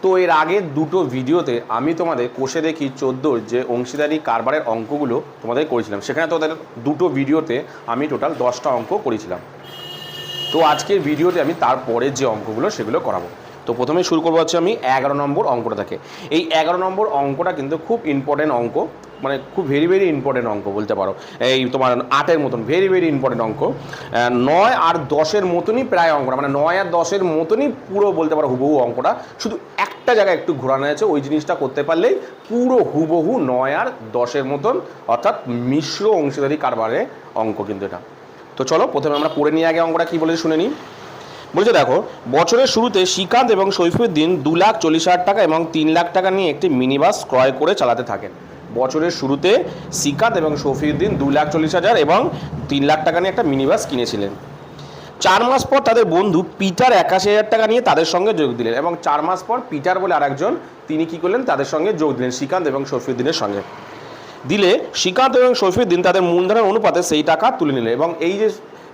তো এর আগের দুটো ভিডিওতে আমি তোমাদের কোষে দেখি 14 যে অংশীদারি কারবারের অঙ্কগুলো তোমাদের করেছিলাম, সেখানে তোমাদের দুটো ভিডিওতে আমি টোটাল 10টা অঙ্ক করেছিলাম। তো আজকের ভিডিওতে আমি তারপরে যে অঙ্কগুলো সেগুলো করাবো। তো প্রথমে শুরু করবো হচ্ছে আমি 11 নম্বর অঙ্কটা থেকে। এই 11 নম্বর অঙ্কটা কিন্তু খুব ইম্পর্টেন্ট অঙ্ক, মানে খুব ভেরি ইম্পর্টেন্ট অঙ্ক বলতে পারো। এই তোমার 8-এর মতন ভেরি ইম্পর্টেন্ট অঙ্ক। 9 আর 10-এর মতনই প্রায় অঙ্কটা, মানে 9 আর 10-এর মতনই পুরো বলতে পারো হুবহু অঙ্কটা, শুধু একটা জায়গায় একটু ঘোরানো আছে। ওই জিনিসটা করতে পারলেই পুরো হুবহু 9 আর 10-এর মতন, অর্থাৎ মিশ্র অংশীদারি কারবারের অঙ্ক কিন্তু এটা। তো চলো প্রথমে আমরা পড়ে নিয়ে আগে অঙ্কটা কী বলে শুনে নিই। বলছে দেখো, বছরের শুরুতে শ্রীকান্ত এবং সৈফুদ্দিন 2,40,000 টাকা এবং 3 লাখ টাকা নিয়ে একটি মিনি বাস ক্রয় করে চালাতে থাকেন। বছরের শুরুতে শ্রীকান্ত এবং সৈফুদ্দিন 2,40,000 এবং 3 লাখ টাকা নিয়ে একটা মিনি বাস কিনেছিলেন। 4 মাস পর তাদের বন্ধু পিটার 81,000 টাকা নিয়ে তাদের সঙ্গে যোগ দিলেন, এবং 4 মাস পর পিটার বলে আরেকজন, তিনি কী করলেন, তাদের সঙ্গে যোগ দিলেন শ্রীকান্ত এবং সৈফুদ্দিনের সঙ্গে। দিলে শ্রীকান্ত এবং সৈফুদ্দিন তাদের মূলধনের অনুপাতে সেই টাকা তুলে নিলেন, এবং এই যে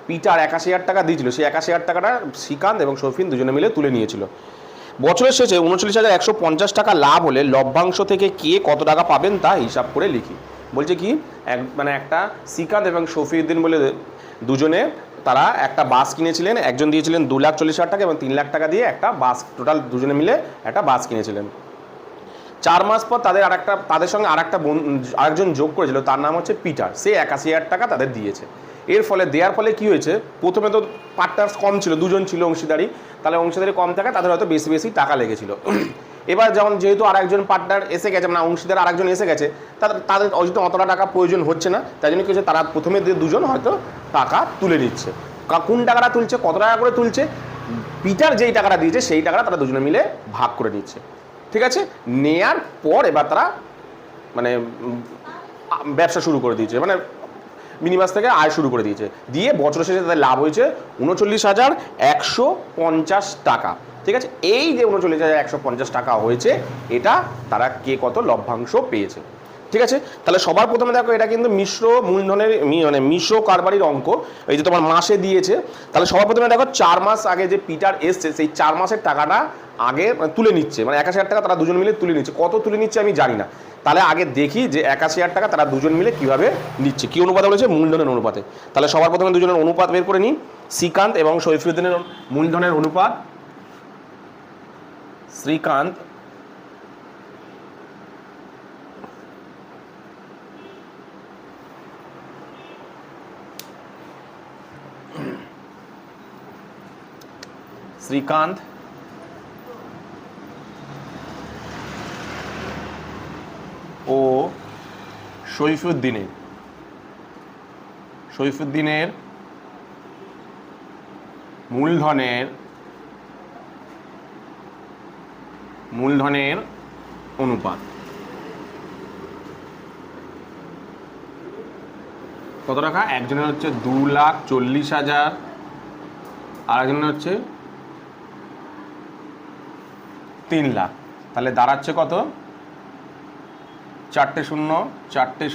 পিটার 81,000 টাকা দিয়েছিল, সেই 81,000 টাকাটা শ্রীকান্ত এবং সৈফুদ্দিন দুজনে মিলে তুলে নিয়েছিল। বছরের শেষে 39,150 টাকা লাভ হলে লভ্যাংশ থেকে কে কত টাকা পাবেন তা হিসাব করে লিখি। বলছে কি, মানে একটা শ্রীকান্ত এবং সৈফুদ্দিন বলে দুজনে তারা একটা বাস কিনেছিলেন, একজন দিয়েছিলেন 2,40,000 টাকা এবং 3 লাখ টাকা দিয়ে একটা বাস, টোটাল দুজনে মিলে একটা বাস কিনেছিলেন। 4 মাস পর তাদের সঙ্গে আরেকজন যোগ করেছিল, তার নাম হচ্ছে পিটার, সে 81,000 টাকা তাদের দিয়েছে। দেওয়ার ফলে কি হয়েছে, প্রথমে তো পার্টনার্স কম ছিল, দুজন ছিল অংশীদারি, তাহলে অংশীদারি কম থাকে, তাদের হয়তো বেশি টাকা লেগেছিল। এবার যেহেতু আরেকজন পার্টনার এসে গেছে, মানে অংশীদার আরেকজন এসে গেছে, তাদের অতটা টাকা প্রয়োজন হচ্ছে না, তাই জন্য কি হচ্ছে, তারা প্রথমে দুজন হয়তো টাকা তুলে নিচ্ছে। কোন টাকাটা তুলছে, কত টাকা করে তুলছে, পিটার যেই টাকাটা দিয়েছে সেই টাকাটা তারা দুজনে মিলে ভাগ করে নিচ্ছে। ঠিক আছে, নেয়ার পর এবার তারা মানে ব্যবসা শুরু করে দিয়েছে, মানে মিনিবাস থেকে আয় শুরু করে দিয়েছে। দিয়ে বছর শেষে তাদের লাভ হয়েছে 39,150 টাকা। ঠিক আছে, এই যে 39,150 টাকা হয়েছে, এটা তারা কে কত লভ্যাংশ পেয়েছে। ঠিক আছে, তাহলে সবার প্রথমে দেখো, এটা কিন্তু মিশ্র মূলধনের মানে মিশ্র কারবারির অঙ্ক, এই যে তোমার মাসে দিয়েছে। তাহলে সবার প্রথমে দেখো, 4 মাস আগে যে পিটার এসছে, সেই 4 মাসের টাকাটা আগে তুলে নিচ্ছে, মানে 81,000 টাকা তারা দুজন মিলে তুলে নিচ্ছে। কত তুলে নিচ্ছে আমি জানি না, তাহলে আগে দেখি যে 81,000 টাকা তারা দুজন মিলে কিভাবে নিচ্ছে, কি অনুপাতে বলেছে, মূলধনের অনুপাতে। তাহলে সবার প্রথমে দুজনের অনুপাত বের করে নিই। শ্রীকান্ত এবং সৈফুদ্দিনের মূলধনের অনুপাত, শ্রীকান্ত ও সৈফুদ্দিনের মূলধনের অনুপাত কত টাকা, একজনের হচ্ছে 2,40,000, আর একজনের হচ্ছে 3 লাখ। তাহলে দাঁড়াচ্ছে কত, 4টে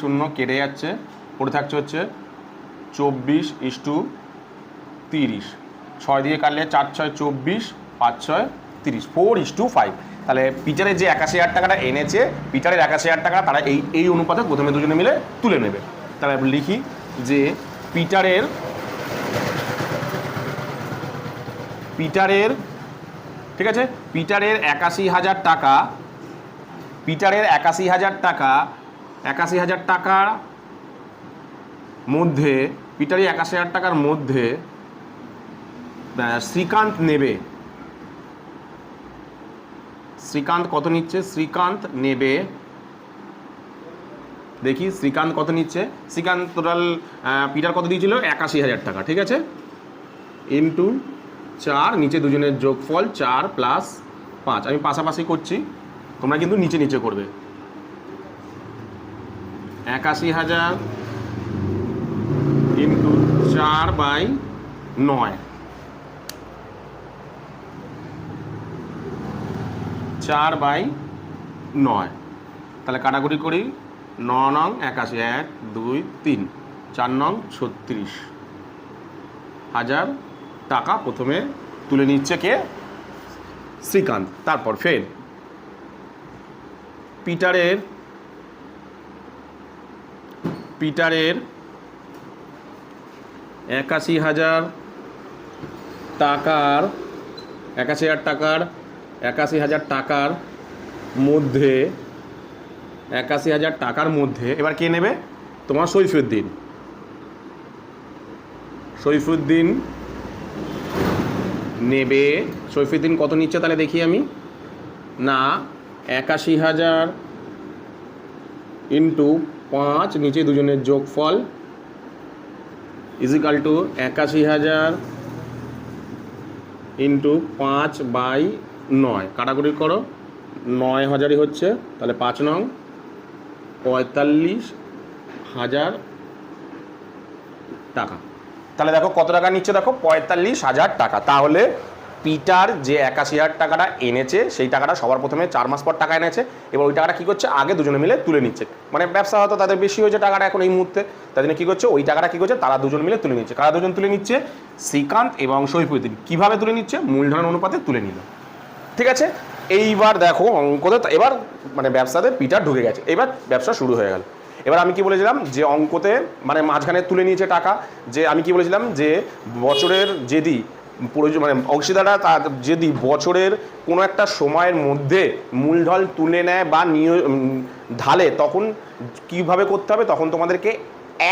শূন্য কেটে যাচ্ছে, পড়ে থাকছে হচ্ছে 24:30, 6 দিয়ে কাটলে 4 6 24, 5 6 30, 4:5। তাহলে পিটারের যে 81,000 টাকাটা এনেছে, পিটারের 81,000 টাকা তারা এই অনুপাতে প্রথমে দুজনে মিলে তুলে নেবে। তাহলে লিখি যে পিটারের ঠিক আছে, পিটারের 81,000 টাকা, 81,000 টাকার মধ্যে, পিটারের 81,000 টাকার মধ্যে শ্রীকান্ত নেবে, শ্রীকান্ত কত নিচ্ছে, শ্রীকান্ত নেবে, দেখি শ্রীকান্ত কত নিচ্ছে। শ্রীকান্ত টোটাল পিটার কত দিয়েছিল, 81,000 টাকা। ঠিক আছে, ইন্টু 4, নিচে দুজনের যোগফল 4 + 5, আমি পাশাপাশি করছি, তোমরা কিন্তু নিচে করবে। 81,000 ইন্টু 4/9, 4/9, তাহলে কাটাকুটি করি, 9 নং 81, 1 2 3, 4 নং 36,000 টাকা প্রথমে তুলে নিচ্ছে কে, শ্রীকান্ত। তারপর ফের পিটারের 81,000 টাকার মধ্যে 81,000 টাকার মধ্যে এবার কে নেবে? তোমার সৈফুদ্দিন নেবে। সৈফুদ্দিন কত নিচ্ছে তাহলে দেখি আমি, না 81,000 ইন্টু 5 নিচে দুজনের যোগফল ইজিক্যাল টু 81,000 ইন্টু 5/9 কাটাকুটি করো, 9,000ই হচ্ছে, তাহলে 5 নং 45,000 টাকা। তাহলে দেখো কত টাকা নিচ্ছে, দেখো 45,000 টাকা। তাহলে পিটার যে 81,000 টাকাটা এনেছে সেই টাকাটা সবার প্রথমে 4 মাস পর টাকা এনেছে, এবার ওই টাকাটা কী করছে, আগে দুজনে মিলে তুলে নিচ্ছে। মানে ব্যবসা হয়তো তাদের বেশি হয়েছে টাকাটা এখন এই মুহূর্তে, তার জন্য কী করছে, ওই টাকাটা কী করছে, তারা দুজন মিলে তুলে নিচ্ছে। কারা দুজন তুলে নিচ্ছে? শ্রীকান্ত এবং সৈফুদ্দিন। কীভাবে তুলে নিচ্ছে? মূলধন অনুপাতে তুলে নিল। ঠিক আছে, এইবার দেখো অঙ্কতে এবার মানে ব্যবসাতে পিটার ঢুকে গেছে, এবার ব্যবসা শুরু হয়ে গেল। এবার আমি কি বলেছিলাম যে অঙ্কতে মানে মাঝখানে তুলে নিয়েছে টাকা, যে আমি কি বলেছিলাম যে বছরের যদি প্রয়োজন মানে অংশীদাররা তার যদি বছরের কোনো একটা সময়ের মধ্যে মূলধন তুলে নেয় বা ঢালে, তখন কিভাবে করতে হবে, তখন তোমাদেরকে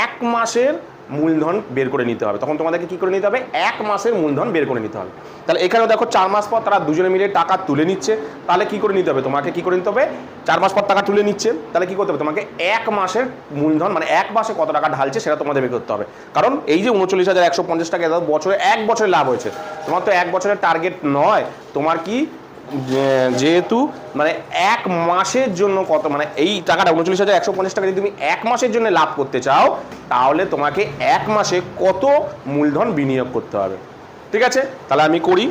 1 মাসের মূলধন বের করে নিতে হবে। তখন তোমাদেরকে কী করে নিতে হবে? 1 মাসের মূলধন বের করে নিতে হবে। তাহলে এখানেও দেখো 4 মাস পর তারা দুজনে মিলে টাকা তুলে নিচ্ছে, তাহলে কী করে নিতে হবে, তোমাকে কী করে নিতে হবে? 4 মাস পর টাকা তুলে নিচ্ছে, তাহলে কী করতে হবে, তোমাকে 1 মাসের মূলধন মানে 1 মাসে কত টাকা ঢালছে সেটা তোমাদের বের করতে হবে। কারণ এই যে 39,150 টাকা বছরে 1 বছরে লাভ হয়েছে, তোমার তো 1 বছরের টার্গেট নয়, তোমার কি যেহেতু মানে 1 মাসের জন্য কত মানে এই টাকাটা 39,150 টাকা যদি তুমি 1 মাসের জন্য লাভ করতে চাও, তাহলে তোমাকে 1 মাসে কত মূলধন বিনিয়োগ করতে হবে। ঠিক আছে, তাহলে আমি করি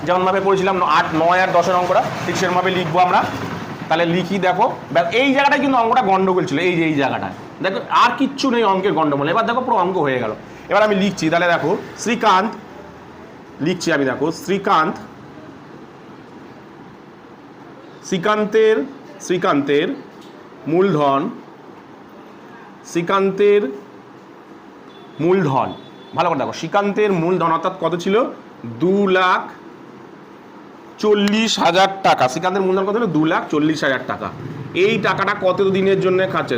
যেমনভাবে করেছিলাম 8, 9 আর 10 অঙ্কটা, ঠিক সেরকমভাবে লিখবো আমরা। তাহলে লিখি, দেখো এই জায়গাটায় কিন্তু অঙ্কটা গন্ডগোল ছিল, এই যে এই জায়গাটায় দেখো আর কিচ্ছু নেই অঙ্কের গন্ডগোল, এবার দেখো পুরো অঙ্ক হয়ে গেল। এবার আমি লিখছি, তাহলে দেখো শ্রীকান্ত লিখছি আমি, দেখো শ্রীকান্তের মূলধন ভালো করে দেখো, শ্রীকান্তের মূলধন অর্থাৎ কত ছিল? 2,40,000 টাকা। শ্রীকান্তের মূলধন কত ছিল? 2,40,000 টাকা। এই টাকাটা কত দিনের জন্য খাচ্ছে?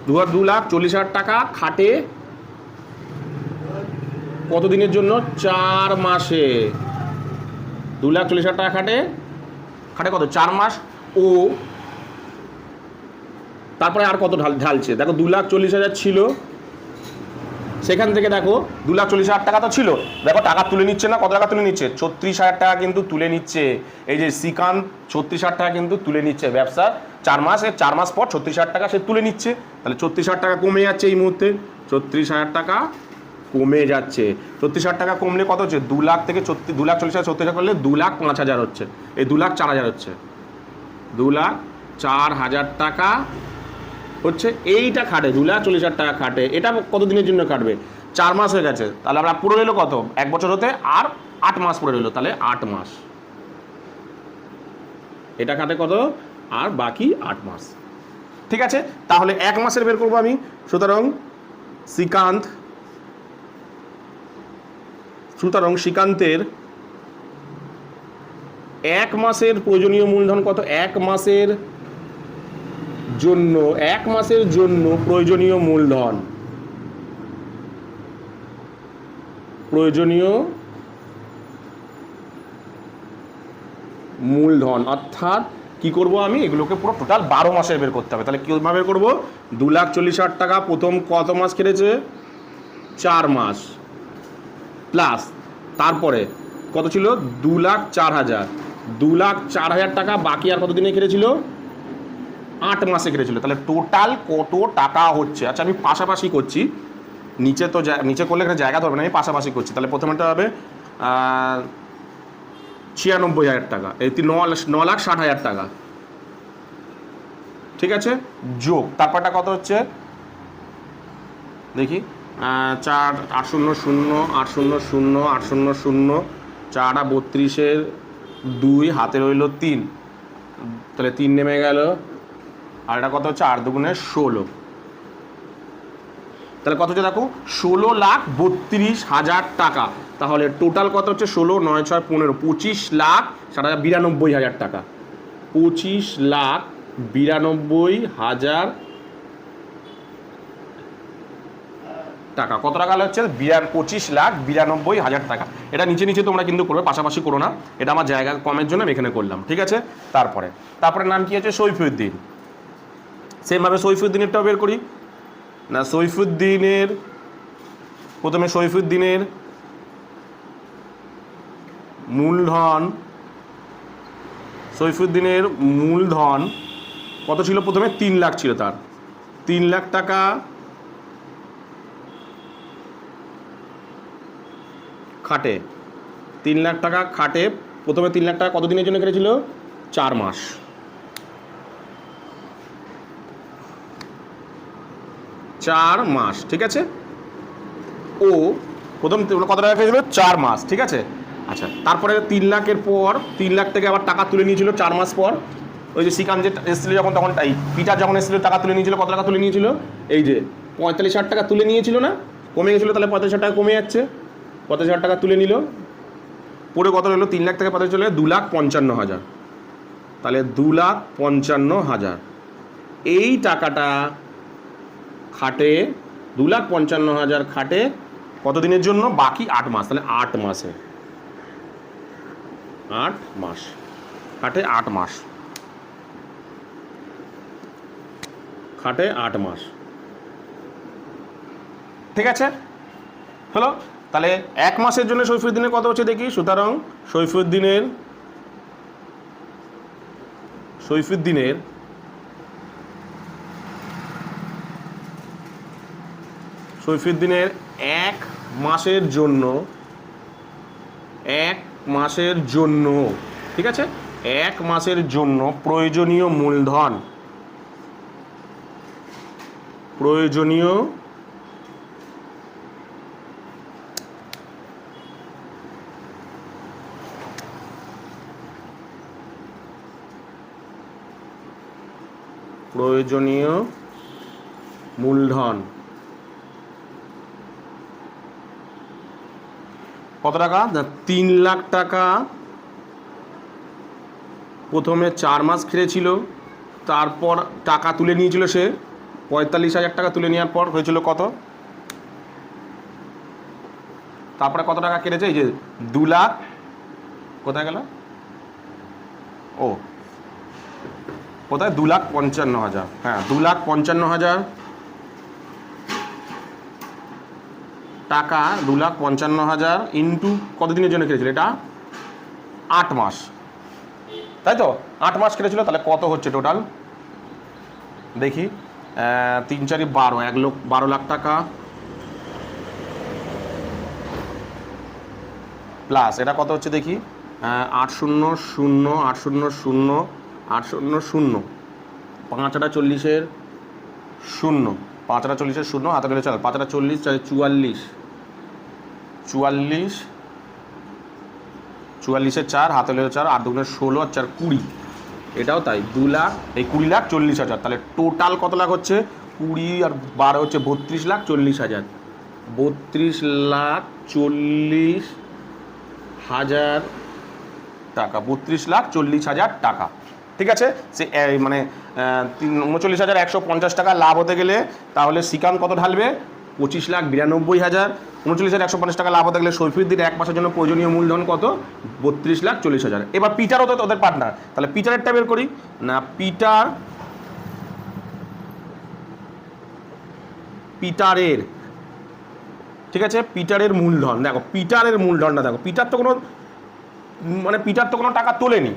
2,40,000 টাকা খাটে কত দিনের জন্য? 4 মাসে। 2,40,000 টাকা খাটে কত? 4 মাস। ও তারপরে আর কত ঢালছে দেখো, 2,40,000 ছিল, সেখান থেকে দেখো 2,40,000 টাকা তো ছিল, দেখো টাকা তুলে নিচ্ছে না, কত টাকা তুলে নিচ্ছে? 36,000 টাকা কিন্তু তুলে নিচ্ছে। এই যে শ্রীকান্ত 36,000 টাকা কিন্তু তুলে নিচ্ছে ব্যবসা 4 মাস, 4 মাস পর 36,000 টাকা সে তুলে নিচ্ছে। তাহলে 36,000 টাকা কমে যাচ্ছে এই মুহূর্তে, 36,000 টাকা কমে যাচ্ছে। 36,000 টাকা কমলে কত হচ্ছে? 2 লাখ থেকে 2,40,000 36,000 করলে 2,05,000 হচ্ছে, এই 2,04,000 হচ্ছে, 2,04,000 টাকা হচ্ছে। এইটা খাটে 2,40,000 টাকা খাটে, এটা কত দিনের জন্য কাটবে? 4 মাস হয়ে গেছে, তাহলে আমরা পুরো রইলো কত? 1 বছর হতে আর 8 মাস পুরো রইলো, তাহলে 8 মাস। এটা খাটে কত? আর বাকি 8 মাস। ঠিক আছে, তাহলে 1 মাসের বের করবো আমি। সুতরাং শ্রীকান্তের 1 মাসের প্রয়োজনীয় মূলধন কত? 1 মাসের জন্য প্রয়োজনীয় মূলধন অর্থাৎ কি করব আমি? এগুলোকে পুরো টোটাল 12 মাসের বের করতে হবে। তাহলে কীভাবে করব? 2,40,000 টাকা প্রথম কত মাস কেটেছে? 4 মাস, প্লাস তারপরে কত ছিল? 2,04,000, 2,04,000 টাকা বাকি আর কত দিনে কেটেছিল? 8 মাসে কেটেছিল। তাহলে টোটাল কত টাকা হচ্ছে? আচ্ছা আমি পাশাপাশি করছি, নিচে তো নিচে করলে এখানে জায়গা ধরবে না, আমি পাশাপাশি করছি। তাহলে প্রথমেটা হবে 96,000 টাকা, এই 9,60,000 টাকা। ঠিক আছে, যোগ তারপরটা কত হচ্ছে দেখি, 4 800 800 800 4 32 হাতে রইল 3, তাহলে 3 নেমে গেল, আর এটা কত হচ্ছে 8 দুগুণে 16, তাহলে কত হচ্ছে দেখো 16,32,000 টাকা। তাহলে টোটাল কত হচ্ছে 16, 9, 6, 15, 25,92,000 টাকা। 25,92,000 টাকা। কত টাকা হচ্ছে 25,92,000 টাকা। এটা নিচে নিচে তোমরা কিন্তু করবে, পাশাপাশি করো না, এটা আমার জায়গা কমের জন্য আমি এখানে করলাম, ঠিক আছে। তারপরে নাম কি আছে সৈফুদ্দিন। সেমভাবে সৈফুদ্দিনেরটাও বের করি না। প্রথমে সৈফুদ্দিনের মূলধন কত ছিল? প্রথমে 3 লাখ ছিল তার। 3 লাখ টাকা খাটে, 3 লাখ টাকা খাটে। প্রথমে 3 লাখ টাকা কত দিনের জন্য কেটেছিল? 4 মাস। 4 মাস, ঠিক আছে। ও প্রথম কত টাকা খেয়েছিল? 4 মাস, ঠিক আছে। আচ্ছা, তারপরে 3 লাখের পর 3 লাখ থেকে আবার টাকা তুলে নিয়েছিল 4 মাস পর। ওই যে শ্রীকান্ত যে এসেছিল যখন, তখন পিটার যখন এসেছিল টাকা তুলে নিয়েছিল। কত টাকা তুলে নিয়েছিল? এই যে 45,000 টাকা তুলে নিয়েছিল না, কমে গেছিলো, তাহলে 45,000 টাকা কমে যাচ্ছে। 45,000 টাকা তুলে নিল, পরে কত হলো? 3 লাখ থেকে 45 চলে 2,55,000, তাহলে 2,55,000। এই টাকাটা খাটে, 2,55,000 খাটে কত দিনের জন্য? বাকি 8 মাস। তাহলে 8 মাসে 8 মাস খাটে, 8 মাস খাটে, 8 মাস, ঠিক আছে। হলো। তাহলে 1 মাসের জন্য সৈফুদ্দিনের কত হচ্ছে দেখি। সুতরাং সৈফুদ্দিনের 1 মাসের জন্য, ঠিক আছে, 1 মাসের জন্য প্রয়োজনীয় মূলধন, প্রয়োজনীয় মূলধন কত টাকা? 3 লাখ টাকা প্রথমে 4 মাস খেলেছিল, তারপর টাকা তুলে নিয়েছিল সে 45,000 টাকা তুলে নেওয়ার পর হয়েছিল কত? তারপরে কত টাকা কেটেছে? এই যে 2 লাখ, কোথায় গেল? ও কোথায়? 2,55,000। হ্যাঁ, 2,55,000 টাকা, 2,55,000 ইন্টু কত দিনের জন্য কেটেছিল? এটা 8 মাস, তাই তো? 8 মাস কেটেছিল। তাহলে কত হচ্ছে টোটাল দেখি। 3 4 12, 12 লাখ টাকা প্লাস এটা কত হচ্ছে দেখি। 800, 800, 800, 5 8 40-এর 0, 5 8 40-এর 0, হাতে গেলে চল 5 8 40, 44, 44-এর 4, হাতে গেলে 4, 8 দুগুণে 16 আর 4 20। এটাও তাই, 2 লাখ, এই 20,40,000। তাহলে টোটাল কত লাখ হচ্ছে? 20 আর 12 হচ্ছে 32,40,000। 32,40,000 টাকা, 32,40,000 টাকা, ঠিক আছে। সে মানে 39,150 টাকা লাভ হতে গেলে তাহলে শ্রীকান্ত কত ঢালবে? 25,92,000। 39,150 টাকা লাভ হতে গেলে সৈফুদ্দিন 1 মাসের জন্য প্রয়োজনীয় মূলধন কত? 32,40,000। এবার পিটারও তো ওদের পার্টনার, তাহলে পিটারেরটা বের করি না। পিটারের, ঠিক আছে, পিটারের মূলধন দেখো, পিটারের মূলধনটা দেখো। পিটার তো কোনো টাকা তোলেনি,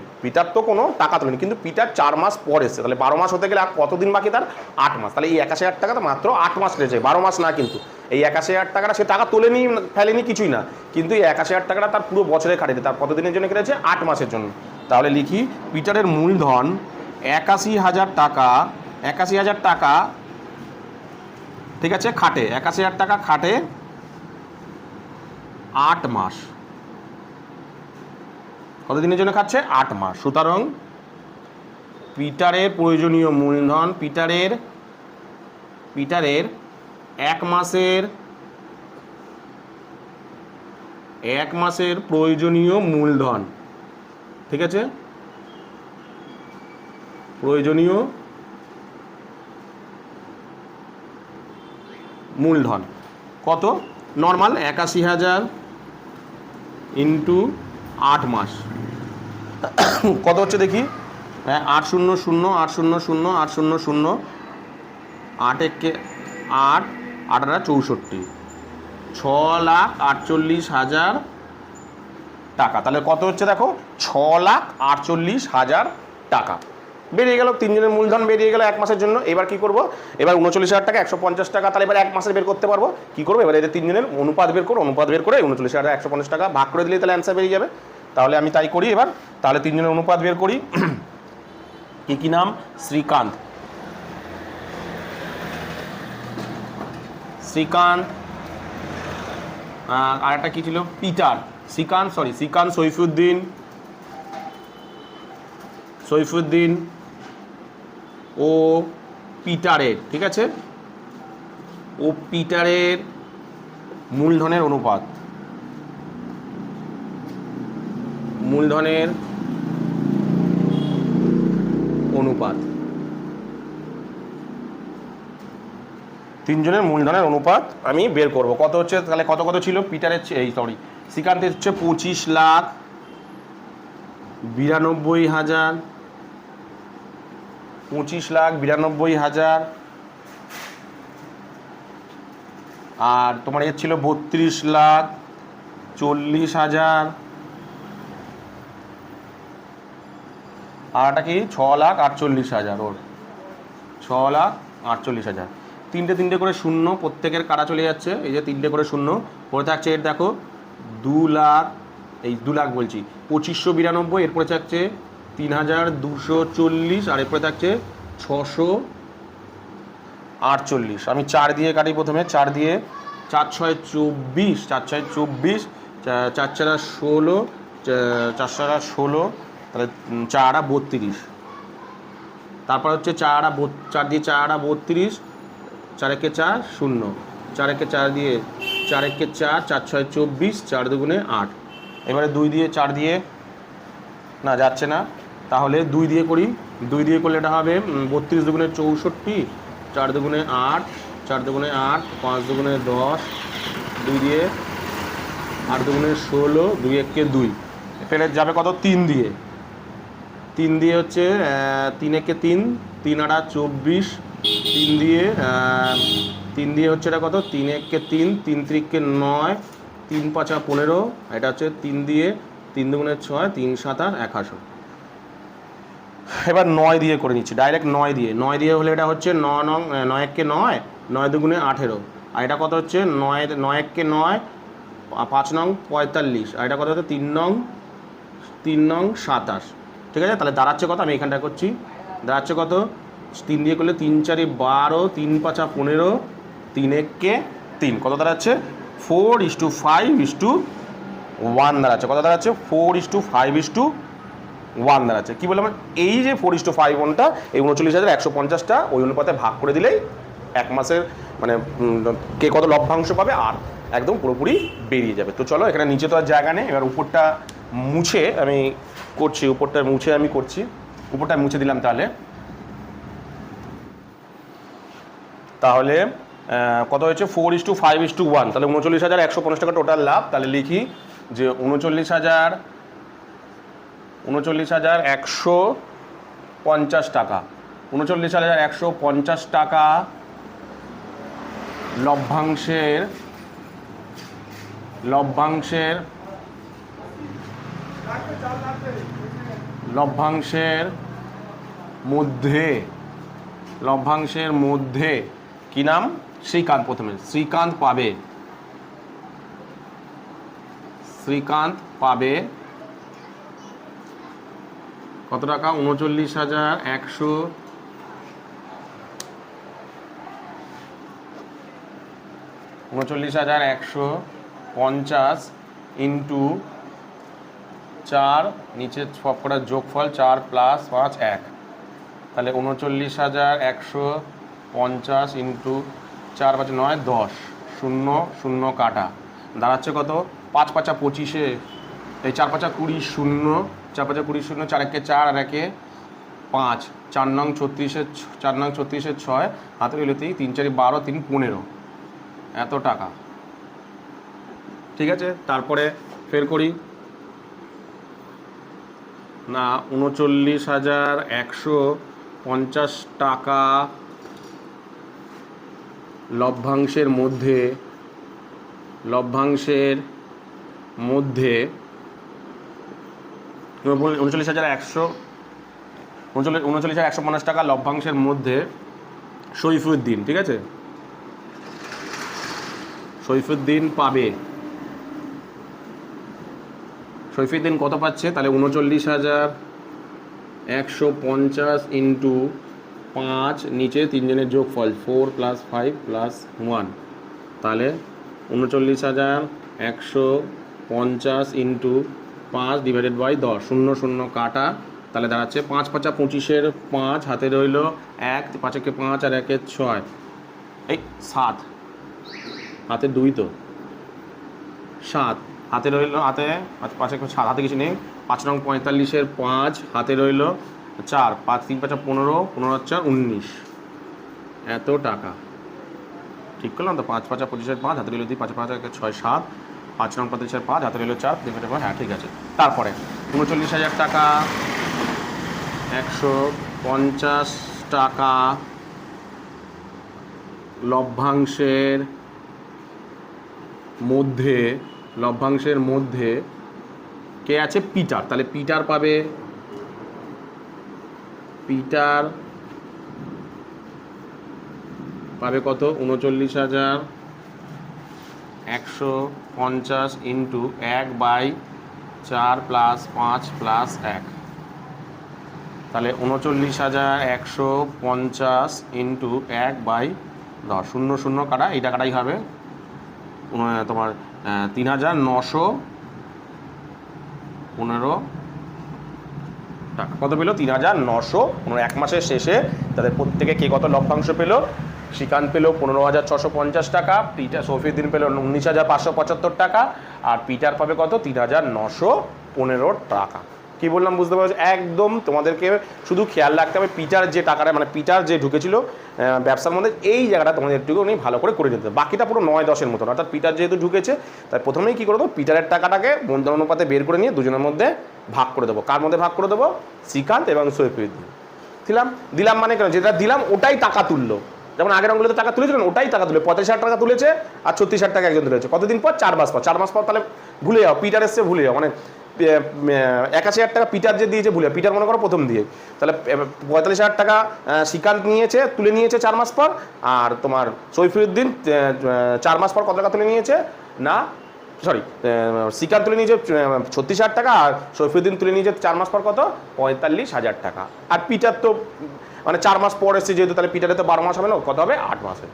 কিন্তু পিটার 4 মাস পর এসছে। তাহলে 12 মাস হতে গেলে আর কতদিন বাকি তার? 8 মাস। তাহলে এই 81,000 টাকা তো মাত্র 8 মাস কেটেছে, 12 মাস না। কিন্তু এই 81,000 টাকাটা সে টাকা তোলেনি, ফেলেনি, কিছুই না, কিন্তু এই 81,000 টাকাটা তার পুরো বছরে খাটেছে। তার কতদিনের জন্য কেটেছে? 8 মাসের জন্য। তাহলে লিখি পিটারের মূলধন 81,000 টাকা, 81,000 টাকা, ঠিক আছে, খাটে 81,000 টাকা খাটে 8 মাস। কত দিনের জন্য খাচ্ছে? 8 মাস। সুতরাং পিটারের প্রয়োজনীয় মূলধন, পিটারের এক মাসের প্রয়োজনীয় মূলধন, ঠিক আছে, প্রয়োজনীয় মূলধন কত? নর্মাল 81,000 ইন্টু 8 মাস কত হচ্ছে দেখি। 800 800 800 8 একে 8 8 64, 6,48,000 টাকা। তাহলে কত হচ্ছে দেখো, 6,48,000 টাকা বেরিয়ে গেল। তিনজনের মূলধন বেরিয়ে গেল এক মাসের জন্য। এবার কি করব, এবার 39,000 টাকা 150 টাকা, তাহলে এবার এক মাসের বের করতে পারবো। কি করবো, এবার এদের তিনজনের অনুপাত বের করে 39,150 টাকা ভাগ করে দিলেই তাহলে অ্যান্সার বেরিয়ে যাবে। তাহলে আমি তাই করি এবার, তাহলে তিনজনের অনুপাত বের করি। কি নাম? শ্রীকান্ত। আর একটা কি ছিল? পিটার। শ্রীকান্ত সৈফুদ্দিন ও পিটারের, ঠিক আছে, ও পিটারের মূলধনের অনুপাত, তিনজনের মূলধনের অনুপাত আমি বের করব। কত হচ্ছে তাহলে, কত কত ছিল পিটারের, শ্রীকান্তের হচ্ছে 25,92,000, 25,92,000, আর তোমার এর ছিল 32,40,000, আর একটা কি 6,48,000, ওর 6,48,000। তিনটে করে শূন্য, প্রত্যেকের কাটা চলে যাচ্ছে, এই যে তিনটে করে শূন্য পড়ে থাকছে। এর দেখো 2 লাখ, এই 2 লাখ বলছি, 2592, এরপরে থাকছে 3,240, আর এরপরে থাকছে 648। আমি 4 দিয়ে কাটি প্রথমে, 4 দিয়ে 4 6 24, 4 6 24, 4 4 16, 4 4 16, তাহলে 4 32। তারপর হচ্ছে 4 দিয়ে 4 32, 4 একে 4 0, 4 একে 4 দিয়ে 4 একে 4, 4 6 24, 4 দুগুণে 8। এবারে 2 দিয়ে 4 দিয়ে না যাচ্ছে না, তাহলে 2 দিয়ে করি। 2 দিয়ে করলে এটা হবে 32 দুগুণে 64, 4 দুগুণে 8, 4 দুগুণে 8, 5 দুগুণে 10, 2 দিয়ে 8 দুগুণে 16, 2 একে 2, ফেলে যাবে কত? 3 দিয়ে। 3 দিয়ে হচ্ছে 3 একে 3, 3 8 24, 3 দিয়ে হচ্ছে এটা কত? 3 একে 3, 3 3কে 9, 3 5 15, এটা হচ্ছে 3 দিয়ে 3 দুগুণে 6, 3 7 81। এবার 9 দিয়ে করে নিচ্ছি, ডাইরেক্ট 9 দিয়ে হলে এটা হচ্ছে 9 একে 9, 9 দুগুণে 18, আর এটা কত হচ্ছে 9 একে 9, 5 নং 45, আর এটা কত হচ্ছে 3 নং 27। ঠিক আছে, তাহলে দাঁড়াচ্ছে কত? আমি এখানটা করছি, দাঁড়াচ্ছে কত? 3 দিয়ে করলে 3 4 12, 3 5 15, 3 একে 3, কত দাঁড়াচ্ছে? 4:5:1 দাঁড়াচ্ছে। কত দাঁড়াচ্ছে? 4:5:1 দাঁড়াচ্ছে। কী বললাম? এই যে 4:5:1টা, এই 39,150টা ওই অনুপাতে ভাগ করে দিলেই এক মাসের মানে কে কত লভ্যাংশ পাবে আর একদম পুরোপুরি বেরিয়ে যাবে। তো চলো, এখানে নিচে তো আর জায়গা নেই, এবার উপরটা মুছে আমি করছি, উপরটা মুছে দিলাম। তাহলে কত হয়েছে? 4:5:1, তাহলে 39,150 টাকা টোটাল লাভ। তাহলে লিখি যে 39,150 টাকা, 39,150 টাকা লভ্যাংশের মধ্যে কি নাম? শ্রীকান্ত। প্রথমে শ্রীকান্ত পাবে কত টাকা? 39,150 ইন্টু 4, নিচে সব কটা যোগফল 4 + 5 1, তাহলে 39,150 ইন্টু 4 5 9 10, 0 0 কাটা দাঁড়াচ্ছে কত? 5 5 25, এই 4 5 20, 0 4 5 20 0, 4 1 4 আর 1 5, 4 নং 36, 4 নং 36 6, হাতের এলোতেই 3 4 12, 3 15, এত টাকা। ঠিক আছে, তারপরে ফের করি না। 39,150 টাকা লভ্যাংশের মধ্যে 39,150 টাকা লভ্যাংশের মধ্যে সৈফুদ্দিন, ঠিক আছে, সৈফুদ্দিন পাবে। সৈফুদ্দিন কত পাচ্ছে? তাহলে 39,150 ইন্টু 5, নিচে 3 জনের যোগফল 4 + 5 + 1, তাহলে 39,150 ইন্টু 5 ডিভাইডেড বাই 10, 0 0 কাটা, তাহলে দাঁড়াচ্ছে 5 5 25, 5 হাতে রইল 1, 5 1 5 আর 1 6, এই 7, হাতে 2 তো 7, হাতে রইল, হাতে 5 1 7, হাতে কিছু নেই, 5 নং 45, 5 হাতে রইল 4, 5 3 5 15, 15 4 19, এত টাকা। ঠিক করলাম তো? 5 5 25, 5 হাতে রইল 2, 5 5 6 7, 5 নং 35, 5 হাতে রইল 4, 3 5, হ্যাঁ ঠিক আছে। তারপরে 39,000 টাকা 150 টাকা লভ্যাংশের মধ্যে কে আছে? পিটার। তাহলে পিটার পাবে, কত? 39,150 ইন্টু 1/4 + 5 + 1, তাহলে 39,150 ইন্টু 1/10, 0 0 কাটা, এই টাকাটাই হবে তোমার 3,915 টাকা। কত পেলো? 3,915। এক মাসের শেষে তাদের প্রত্যেকে কে কত লভ্যাংশ পেলো? শ্রীকান্ত পেলো 15,650 টাকা, সৈফুদ্দিন পেলো 19,575 টাকা, আর পিটার পাবে কত? 3,915 টাকা। কি বললাম বুঝতে পারছো? একদম তোমাদেরকে শুধু খেয়াল রাখতে হবে পিটার যে টাকাটা, মানে পিটার যে ঢুকেছিল ব্যবসার মধ্যে, এই জায়গাটা তোমাদের একটু ভালো করে করে নিতে হবে। বাকিটা পুরো 9-10-এর মতন, অর্থাৎ পিটার যেহেতু ঢুকেছে তাই প্রথমেই কী করে দেবো? পিটারের টাকাটাকে বন্ধন অনুপাতে বের করে নিয়ে দুজনের মধ্যে ভাগ করে দেবো। কার মধ্যে ভাগ করে দেবো? শ্রীকান্ত এবং সৈফুদ্দিন। দিলাম মানে কেন? যেটা দিলাম ওটাই টাকা তুললো। যেমন আগের অঙ্কগুলোতে টাকা তুলেছিলেন ওটাই টাকা তুলে 35,000 টাকা তুলেছে আর 36,000 টাকা একজন তুলেছে। কতদিন পর? 4 মাস পর। 4 মাস পর তাহলে ভুলে যাও, পিটার এসছে ভুলে যাও, মানে 81,000 টাকা পিটার যে দিয়েছে ভুলে, পিটার মনে করো প্রথম দিয়ে, তাহলে 45,000 টাকা শ্রীকান্ত তুলে নিয়েছে 4 মাস পর, আর তোমার সৈফুদ্দিন 4 মাস পর কত টাকা তুলে নিয়েছে? না সরি, শ্রীকান্ত তুলে নিয়েছে 36,000 টাকা, আর সৈফুদ্দিন তুলে নিয়েছে 4 মাস পর কত? 45,000 টাকা। আর পিটার তো মানে 4 মাস পর এসছে যেহেতু, তাহলে পিটারে তো 12 মাস হবে না, কত হবে? 8 মাসে।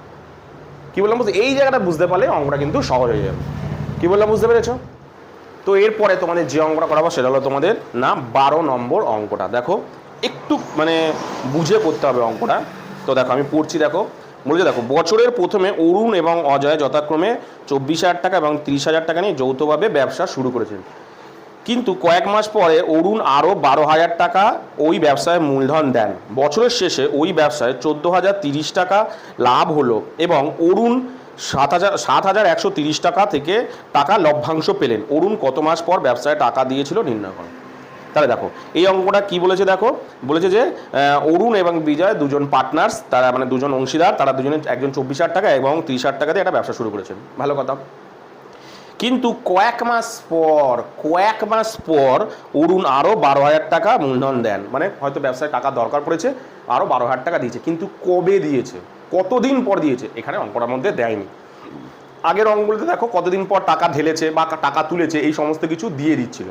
কি বললাম বুঝতে? এই জায়গাটা বুঝতে পারলে অঙ্কটা কিন্তু সহজ হয়ে যাবে। কি বললাম বুঝতে পেরেছো? তো এরপরে তোমাদের যে অঙ্কটা করাবো সেটা হলো তোমাদের না 12 নম্বর অঙ্কটা। দেখো একটু মানে বুঝে করতে হবে অঙ্কটা। তো দেখো আমি পড়ছি, দেখো বলছে, দেখো বছরের প্রথমে অরুণ এবং অজয় যথাক্রমে 24,000 টাকা এবং 30,000 টাকা নিয়ে যৌথভাবে ব্যবসা শুরু করেছেন, কিন্তু কয়েক মাস পরে অরুণ আরও 12,000 টাকা ওই ব্যবসায় মূলধন দেন। বছরের শেষে ওই ব্যবসায় 14,030 টাকা লাভ হলো এবং অরুণ 7,130 টাকা থেকে টাকা লভ্যাংশ পেলেন। অরুণ কত মাস পর ব্যবসায় টাকা দিয়েছিল নির্ণয় করো। তাহলে দেখো এই অঙ্কটা কি বলেছে, দেখো বলেছে যে অরুণ এবং বিজয় দুজন পার্টনার্স, তারা মানে দুজন অংশীদার, তারা দুজনে একজন 24,000 টাকা এবং 30,000 টাকা দিয়ে একটা ব্যবসা শুরু করেছেন। ভালো কথা। কিন্তু কয়েক মাস পর অরুণ আরও 12,000 টাকা মূলধন দেন, মানে হয়তো ব্যবসায় টাকা দরকার পড়েছে, আরও 12,000 টাকা দিয়েছে, কিন্তু কবে দিয়েছে, কতদিন পর দিয়েছে, এখানে অঙ্কটার মধ্যে দেয়নি। আগের অঙ্কগুলোতে দেখো কতদিন পর টাকা ঢেলেছে বা টাকা তুলেছে এই সমস্ত কিছু দিয়ে দিচ্ছিল,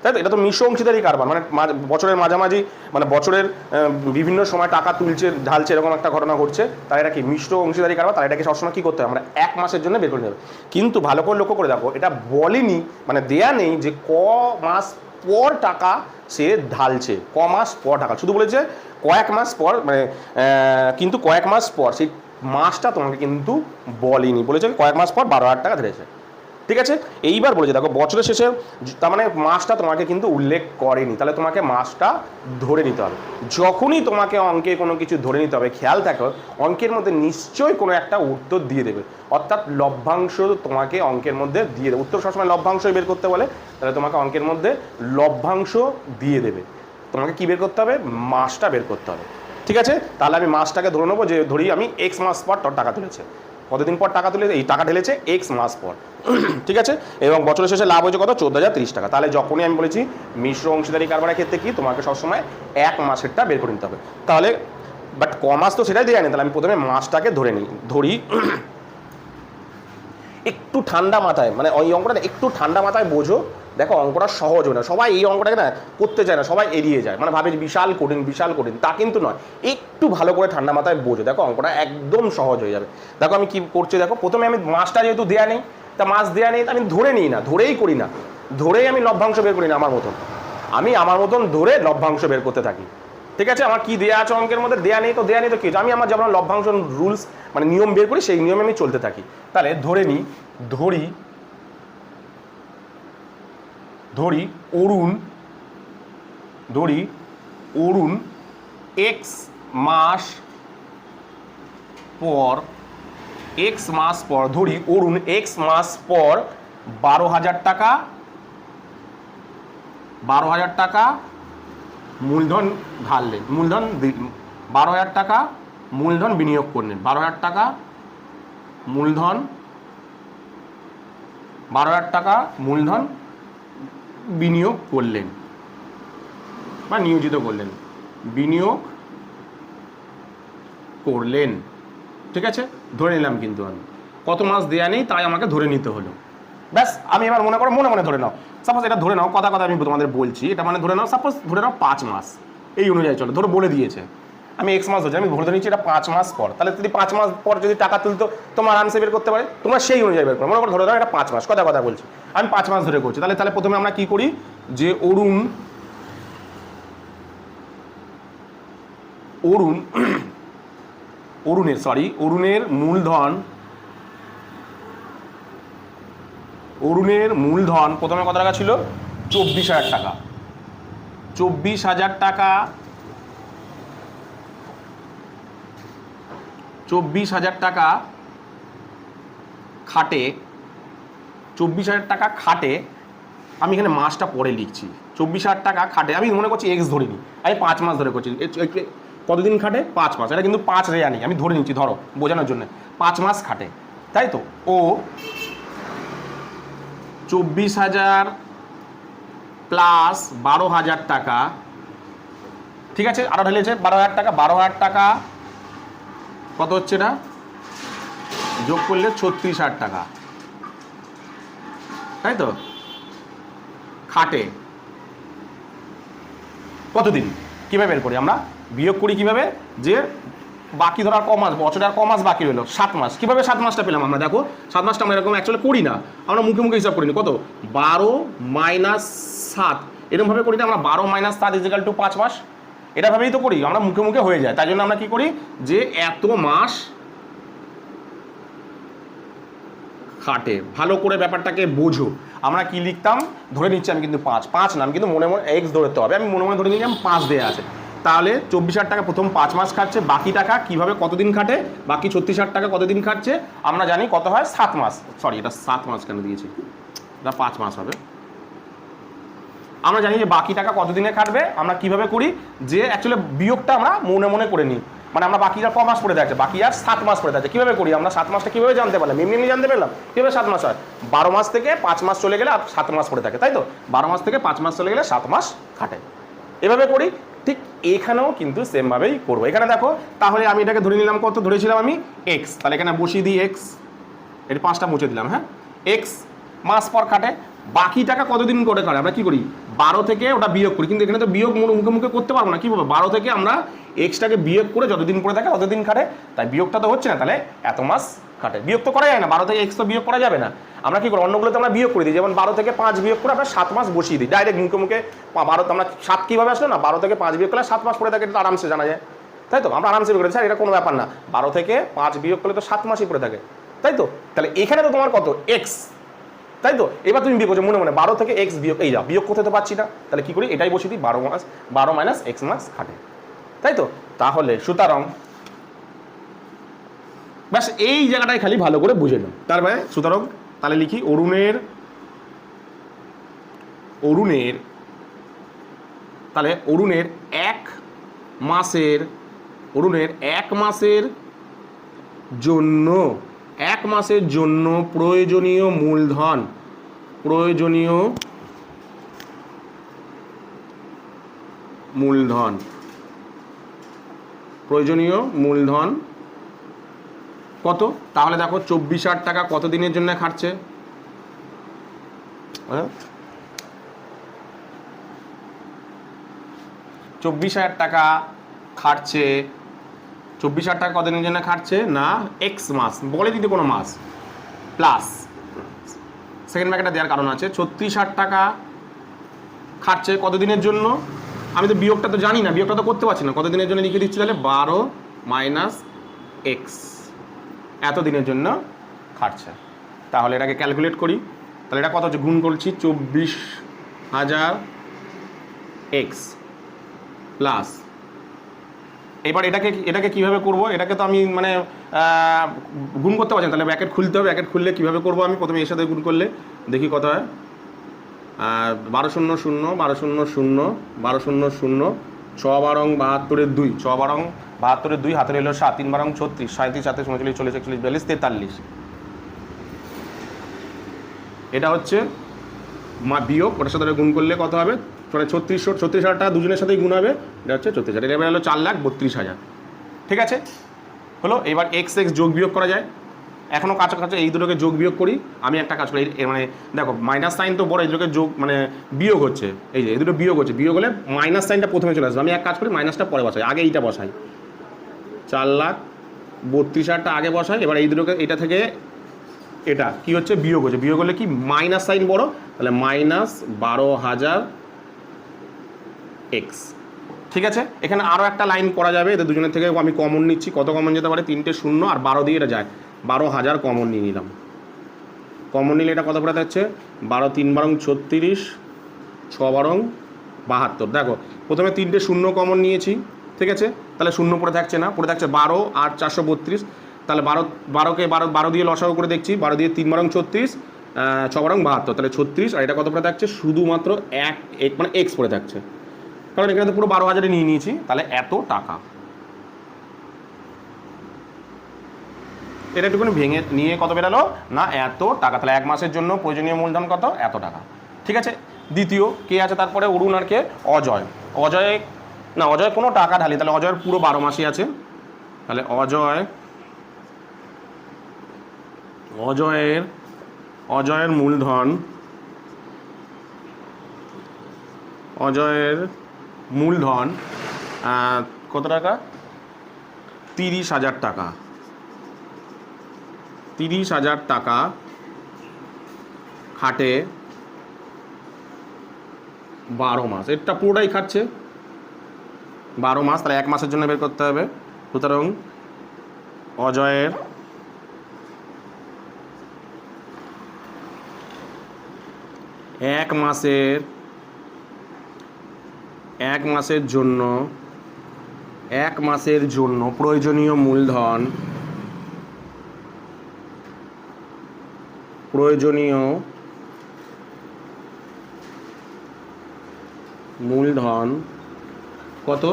তাই তো? এটা তো মিশ্র অংশীদারি কারবার, মানে বছরের মাঝামাঝি, মানে বছরের বিভিন্ন সময় টাকা তুলছে ঢালছে, এরকম একটা ঘটনা ঘটছে, তাই এটা কি মিশ্র অংশীদারি কারবার। তাই এটাকে সবসময় কী করতে হবে? আমরা 1 মাসের জন্য বের করে নেবে। কিন্তু ভালো করে লক্ষ্য করে দেখো এটা বলেনি, মানে দেয়া নেই যে ক মাস পর টাকা সে ঢালছে, ক মাস পর টাকা, শুধু বলেছে কয়েক মাস পর, মানে কিন্তু কয়েক মাস পর, সেই মাসটা তোমাকে কিন্তু বলেনি, বলেছে কয়েক মাস পর 12,000 টাকা ধরেছে। ঠিক আছে, এইবার বলেছে দেখো বছরের শেষে, তার মানে মাসটা তোমাকে কিন্তু উল্লেখ করেনি, তাহলে তোমাকে মাসটা ধরে নিতে হবে। যখনই তোমাকে অঙ্কে কোনো কিছু ধরে নিতে হবে, খেয়াল থাকো অঙ্কের মধ্যে নিশ্চয়ই কোনো একটা উত্তর দিয়ে দেবে, অর্থাৎ লভ্যাংশ তোমাকে অঙ্কের মধ্যে দিয়ে দেবে। উত্তর সবসময় লভ্যাংশই বের করতে বলে, তাহলে তোমাকে অঙ্কের মধ্যে লভ্যাংশ দিয়ে দেবে। তোমাকে কী বের করতে হবে? মাসটা বের করতে হবে। ঠিক আছে, তাহলে আমি মাসটাকে ধরে নেবো, যে ধরি আমি এক্স মাস পর টাকা তুলেছে, কতদিন পর টাকা তুলে, এই টাকা ঢেলেছে এক্স মাস পর। ঠিক আছে, এবং বছরের শেষে লাভ হয়েছে কত? 14,030 টাকা। তাহলে যখনই আমি বলেছি মিশ্র অংশীদারি কারবারের ক্ষেত্রে কি তোমাকে সবসময় এক মাসেরটা বের করে নিতে হবে। তাহলে বাট ক মাস তো সেটাই দেওয়া নেই, তাহলে আমি প্রথমে মাসটাকে ধরি। একটু ঠান্ডা মাথায়, মানে ওই অঙ্কটা একটু ঠান্ডা মাথায় বোঝো। দেখো অঙ্কটা সহজ হয় না, সবাই এই অঙ্কটাকে না করতে চায় না, সবাই এড়িয়ে যায়, মানে ভাবে বিশাল কঠিন, তা কিন্তু নয়। একটু ভালো করে ঠান্ডা মাথায় বোঝো, দেখো অঙ্কটা একদম সহজ হয়ে যাবে। দেখো আমি কি করছি, দেখো প্রথমে আমি মাসটা যেহেতু দেয়া নেই, তা মাস দেয়া নেই, আমি ধরে নিই না, ধরেই করি না, ধরেই আমি লভ্যাংশ বের করি না, আমার মতন ধরে লভ্যাংশ বের করতে থাকি। ঠিক আছে, আমার কি দেয়া আছে অঙ্কের মধ্যে? দেয়া নেই তো কি, আমি আমার যেমন লভ্যাংশ রুলস মানে নিয়ম বের করি, সেই নিয়মে আমি চলতে থাকি। তাহলে ধরি অরুণ এক্স মাস পর ধরি অরুণ এক্স মাস পর 12,000 টাকা মূলধন ঢাললেন, 12,000 টাকা মূলধন বিনিয়োগ করলেন, 12,000 টাকা মূলধন বিনিয়োগ করলেন বা নিয়োজিত করলেন, ঠিক আছে, ধরে নিলাম। কিন্তু আমি কত মাস দেয়া নেই, তাই আমাকে ধরে নিতে হলো। ব্যাস, আমি এবার মনে ধরে নাও, সাপোজ এটা ধরে নাও, কথা আমি তোমাদের বলছি, এটা মানে ধরে নাও, সাপোজ ধরে নাও 5 মাস, এই অনুযায়ী চলো, ধরো বলে দিয়েছে আমি এক্স মাস ধরছি, আমি ধরে নিচ্ছি এটা 5 মাস পর। তাহলে যদি 5 মাস পর যদি টাকা তুলতো, তোমার আরামসে বের করতে পারে, তোমরা সেই অনুযায়ী বের করো। মনে করো ধরে দাও এটা 5 মাস, কথা বলছি, আমি 5 মাস ধরে করছি। তাহলে প্রথমে আমরা কি করি, যে অরুণের মূলধন প্রথমে কত টাকা ছিল? 24,000 টাকা। 24,000 টাকা 24,000 টাকা খাটে, 24,000 টাকা খাটে, আমি এখানে মাসটা পরে লিখছি। 24,000 টাকা খাটে, আমি মনে করছি এক্স ধরিনি, আমি 5 মাস ধরে করছি। কতদিন খাটে? 5 মাস। এটা কিন্তু 5 রেয়া নেই, আমি ধরে নিচ্ছি, ধরো বোঝানোর জন্য 5 মাস খাটে, তাই তো। ও 24,000 প্লাস 12,000 টাকা, ঠিক আছে, আরো ঢেলেছে 12,000 টাকা, 12,000 টাকা কত হচ্ছে না, যোগ করলে 36,000 টাকা, তাই তো, খাটে কতদিন? কিভাবে বের করি আমরা? বিয়োগ করি কিভাবে, যে বাকি ধরার ক মাস, বছরের ক মাস বাকি রইলো? 7 মাস। কিভাবে 7 মাসটা পেলাম আমরা? দেখো 7 মাসটা আমরা এরকম অ্যাকচুয়ালি করি না, আমরা মুখে হিসাব করি না। কত? 12 - 7, এরকম ভাবে করি না আমরা। 12 - 7 = 5 মাস, এটা ভাবেই তো করি আমরা, মুখে হয়ে যায়। তাই জন্য আমরা কি করি, যে এত মাস খাটে। ভালো করে ব্যাপারটাকে বোঝো। আমরা কি লিখতাম, ধরে নিচ্ছি আমি কিন্তু 5 নাম, কিন্তু মনে এক্স ধরতে হবে, আমি মনে ধরে নিলাম 5 দেওয়া আছে। তাহলে 24,000 টাকা প্রথম 5 মাস খাটছে, বাকি টাকা কিভাবে কতদিন খাটে, বাকি 36,000 টাকা কতদিন খাটছে আমরা জানি, কত হয়? 7 মাস। সরি, এটা 7 মাস কেন দিয়েছি, এটা 5 মাস হবে। আমরা জানি যে বাকি টাকা কতদিনে খাটবে, আমরা কিভাবে করি, যে অ্যাকচুয়ালি বিয়োগটা আমরা মনে করে নিই, মানে আমরা বাকি আর ক মাস পড়ে থাকছে, বাকি আর 7 মাস পড়ে থাকছে। কিভাবে করি আমরা? 7 মাসটা কিভাবে জানতে পারলাম? এমনি জানতে পারলাম কিভাবে 7 মাস হয়। 12 মাস থেকে 5 মাস চলে গেলে আর 7 মাস পড়ে থাকে, তাই তো। 12 মাস থেকে 5 মাস চলে গেলে 7 মাস খাটে, এভাবে করি। ঠিক এখানেও কিন্তু সেমভাবেই করবো। এখানে দেখো, তাহলে আমি এটাকে ধরে নিলাম, কত ধরেছিলাম আমি? এক্স। তাহলে এখানে বসিয়ে দিই এক্স, এর 5টা মুছে দিলাম, হ্যাঁ। এক্স মাস পর খাটে, বাকি টাকা কতদিন করে খাটে আমরা কি করি? 12 থেকে ওটা বিয়োগ করি, কিন্তু এখানে তো বিয়োগ মুখে করতে পারবো না। কি বলবো? 12 থেকে আমরা এক্সটাকে বিয়োগ করে যতদিন পরে থাকে ততদিন খাটে, তাই বিয়োগটা তো হচ্ছে না, তাহলে এত মাস কাটে। বিয়োগ তো করা যায় না, 12 থেকে এক্স তো বিয়োগ করা যাবে না। আমরা কি করি, অন্যগুলোতে আমরা বিয়োগ করে দিই, যেমন 12 থেকে 5 বিয়োগ করে আমরা 7 মাস বসিয়ে দিই ডাইরেক্ট মুখে মুখে। 12 আমরা 7 কীভাবে আসলো না, 12 থেকে 5 বিয়োগ করলে 7 মাস পরে থাকে, এটা আরামসে জানা যায়, তাই তো? আমরা আরামসে করে স্যার এটা কোনো ব্যাপার না, 12 থেকে 5 বিয়োগ করলে তো 7 মাসই পরে থাকে, তাই তো? তাহলে এখানে তো তোমার কত এক্স, তাই তো? এবার তুমি বিয়োগ করছো মনে মনে 12 থেকে এক্স বিয়োগ, এই যা বিয়োগ করতে তো পারছি না, তাহলে কি করি, এটাই বসিয়ে দিই, 12 মাইনাস এক্স মাস কাটে, তাই তো? তাহলে সুতরাং ব্যাস এই জায়গাটাই খালি ভালো করে বুঝে নাও। তারপরে সুতরাং তাহলে লিখি অরুণের তাহলে অরুণের এক মাসের জন্য প্রয়োজনীয় মূলধন কত? তাহলে দেখো 24,000 টাকা কত দিনের জন্য খাটছে? 24,000 টাকা খাটছে। 24,000 টাকা কতদিনের জন্য খাটছে না, এক্স মাস বলে দিতে কোনো মাস, প্লাস সেকেন্ড ব্র্যাকেটটা দেওয়ার কারণ আছে 36,000 টাকা খাটছে কতদিনের জন্য, আমি তো বিয়োগটা তো জানি না, বিয়োগটা তো করতে পারছি না, কতদিনের জন্য লিখে দিচ্ছি, তাহলে 12 মাইনাস এক্স এত দিনের জন্য খাটছে। তাহলে এটাকে ক্যালকুলেট করি, তাহলে এটা কত হচ্ছে, গুণ করছি 24,000 এক্স প্লাস, এবার এটাকে কীভাবে করব, এটাকে তো আমি মানে গুণ করতে পারছি না, তাহলে ব্র্যাকেট খুলতে হবে, ব্র্যাকেট খুললে কীভাবে করবো, আমি প্রথমে এর সাথে গুণ করলে দেখি কত হয়, 12 0 0 12 0 0 12 0 0 6 বারং 72 2, 6 বারং 72 2, হাতের হলো 7, 3 বারং 36, 37 37 39 40 41 42 43, এটা হচ্ছে বিয়োগ, ওটার সাথে গুণ করলে কত হবে, মানে 36,000 টাকা দুজনের সাথেই গুণ হবে, এটা হচ্ছে 34,000, এটা হলো 4,32,000, ঠিক আছে হলো। এবার এক্স যোগ বিয়োগ করা যায়, এখনও কাছাকাছি, এই দুটোকে যোগ বিয়োগ করি, আমি একটা কাজ করি, মানে দেখো মাইনাস সাইন তো বড়, এই দুটোকে যোগ মানে বিয়োগ হচ্ছে, এই যে এই দুটো বিয়োগ হচ্ছে, বিয়োগ হলে মাইনাস সাইনটা প্রথমে চলে আসবে, আমি এক কাজ করি মাইনাসটা পরে বসাই, আগে এইটা বসাই, 4,32,000 আগে বসাই, এবার এই দুটোকে এটা থেকে এটা কি হচ্ছে বিয়োগ হচ্ছে, বিয়োগ হলে কি মাইনাস সাইন বড়, তাহলে মাইনাস 12,000 এক্স, ঠিক আছে। এখানে আরও একটা লাইন করা যাবে, এদের দুজনের থেকে আমি কমন নিচ্ছি, কত কমন যেতে পারে, 3টে 0 আর 12 দিয়ে এটা যায়, 12,000 কমন নিয়ে নিলাম, কমন নিলে এটা কত পড়ে যাচ্ছে, 12 3 বারং 36, 6 বারং 72, দেখো প্রথমে 3টে 0 কমন নিয়েছি, ঠিক আছে, তাহলে 0 পড়ে থাকছে না, পড়ে থাকছে 12 আর 432, তাহলে 12 দিয়ে লসাগু করে দেখছি, 12 দিয়ে 3 বারং 36, 6 বারং 72, তাহলে 36, আর এটা কত পড়ে থাকছে, শুধুমাত্র এক মানে এক্স পড়ে থাকছে, কারণ এখানে তো পুরো 12,000 নিয়ে নিয়েছি, তাহলে এত টাকা, এটা একটুখানি ভেঙে নিয়ে কত বেরালো না, এত টাকা, তাহলে 1 মাসের জন্য প্রয়োজনীয় মূলধন কত, এত টাকা, ঠিক আছে। দ্বিতীয় কে আছে তারপরে, অরুণ আর কে, অজয় কোনো টাকা ঢালি, তাহলে অজয়ের পুরো 12 মাসই আছে, তাহলে অজয়ের মূলধন কত টাকা, 30,000 টাকা, 30,000 টাকা খাটে 12 মাস, এটা পুরোটাই খাটছে 12 মাস, তাহলে 1 মাসের জন্য বের করতে হবে, সুতরাং অজয়ের এক মাসের জন্য প্রয়োজনীয় মূলধন কত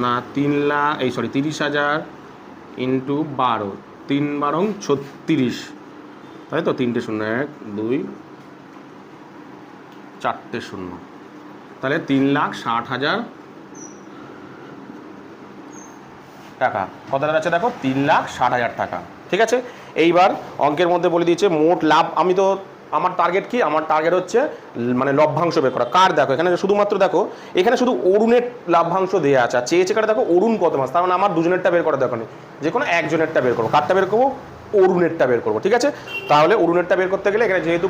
না, 30,000 ইন্টু 12, 3 বারং 36, তাই তো, 3টে 0, 1 2 4টে 0, তাহলে 3,60,000 টাকা, কত আছে দেখো, 3,60,000 টাকা, ঠিক আছে। এইবার অঙ্কের মধ্যে বলে দিয়েছে মোট লাভ, আমি তো আমার টার্গেট কি, আমার টার্গেট হচ্ছে মানে লভ্যাংশ বের করা, কার দেখো এখানে শুধুমাত্র দেখো, এখানে শুধু অরুণের লভ্যাংশ দেওয়া আছে, চেয়েছে কাটা দেখো অরুণ কত মাস, তার মানে আমার দুজনেরটা বের করা দরকার নেই, যে কোনো একজনেরটা বের করবো, কারটা বের করবো, অরুণেরটা বের করবো, ঠিক আছে? তাহলে অরুণেরটা বের করতে গেলে এখানে যেহেতু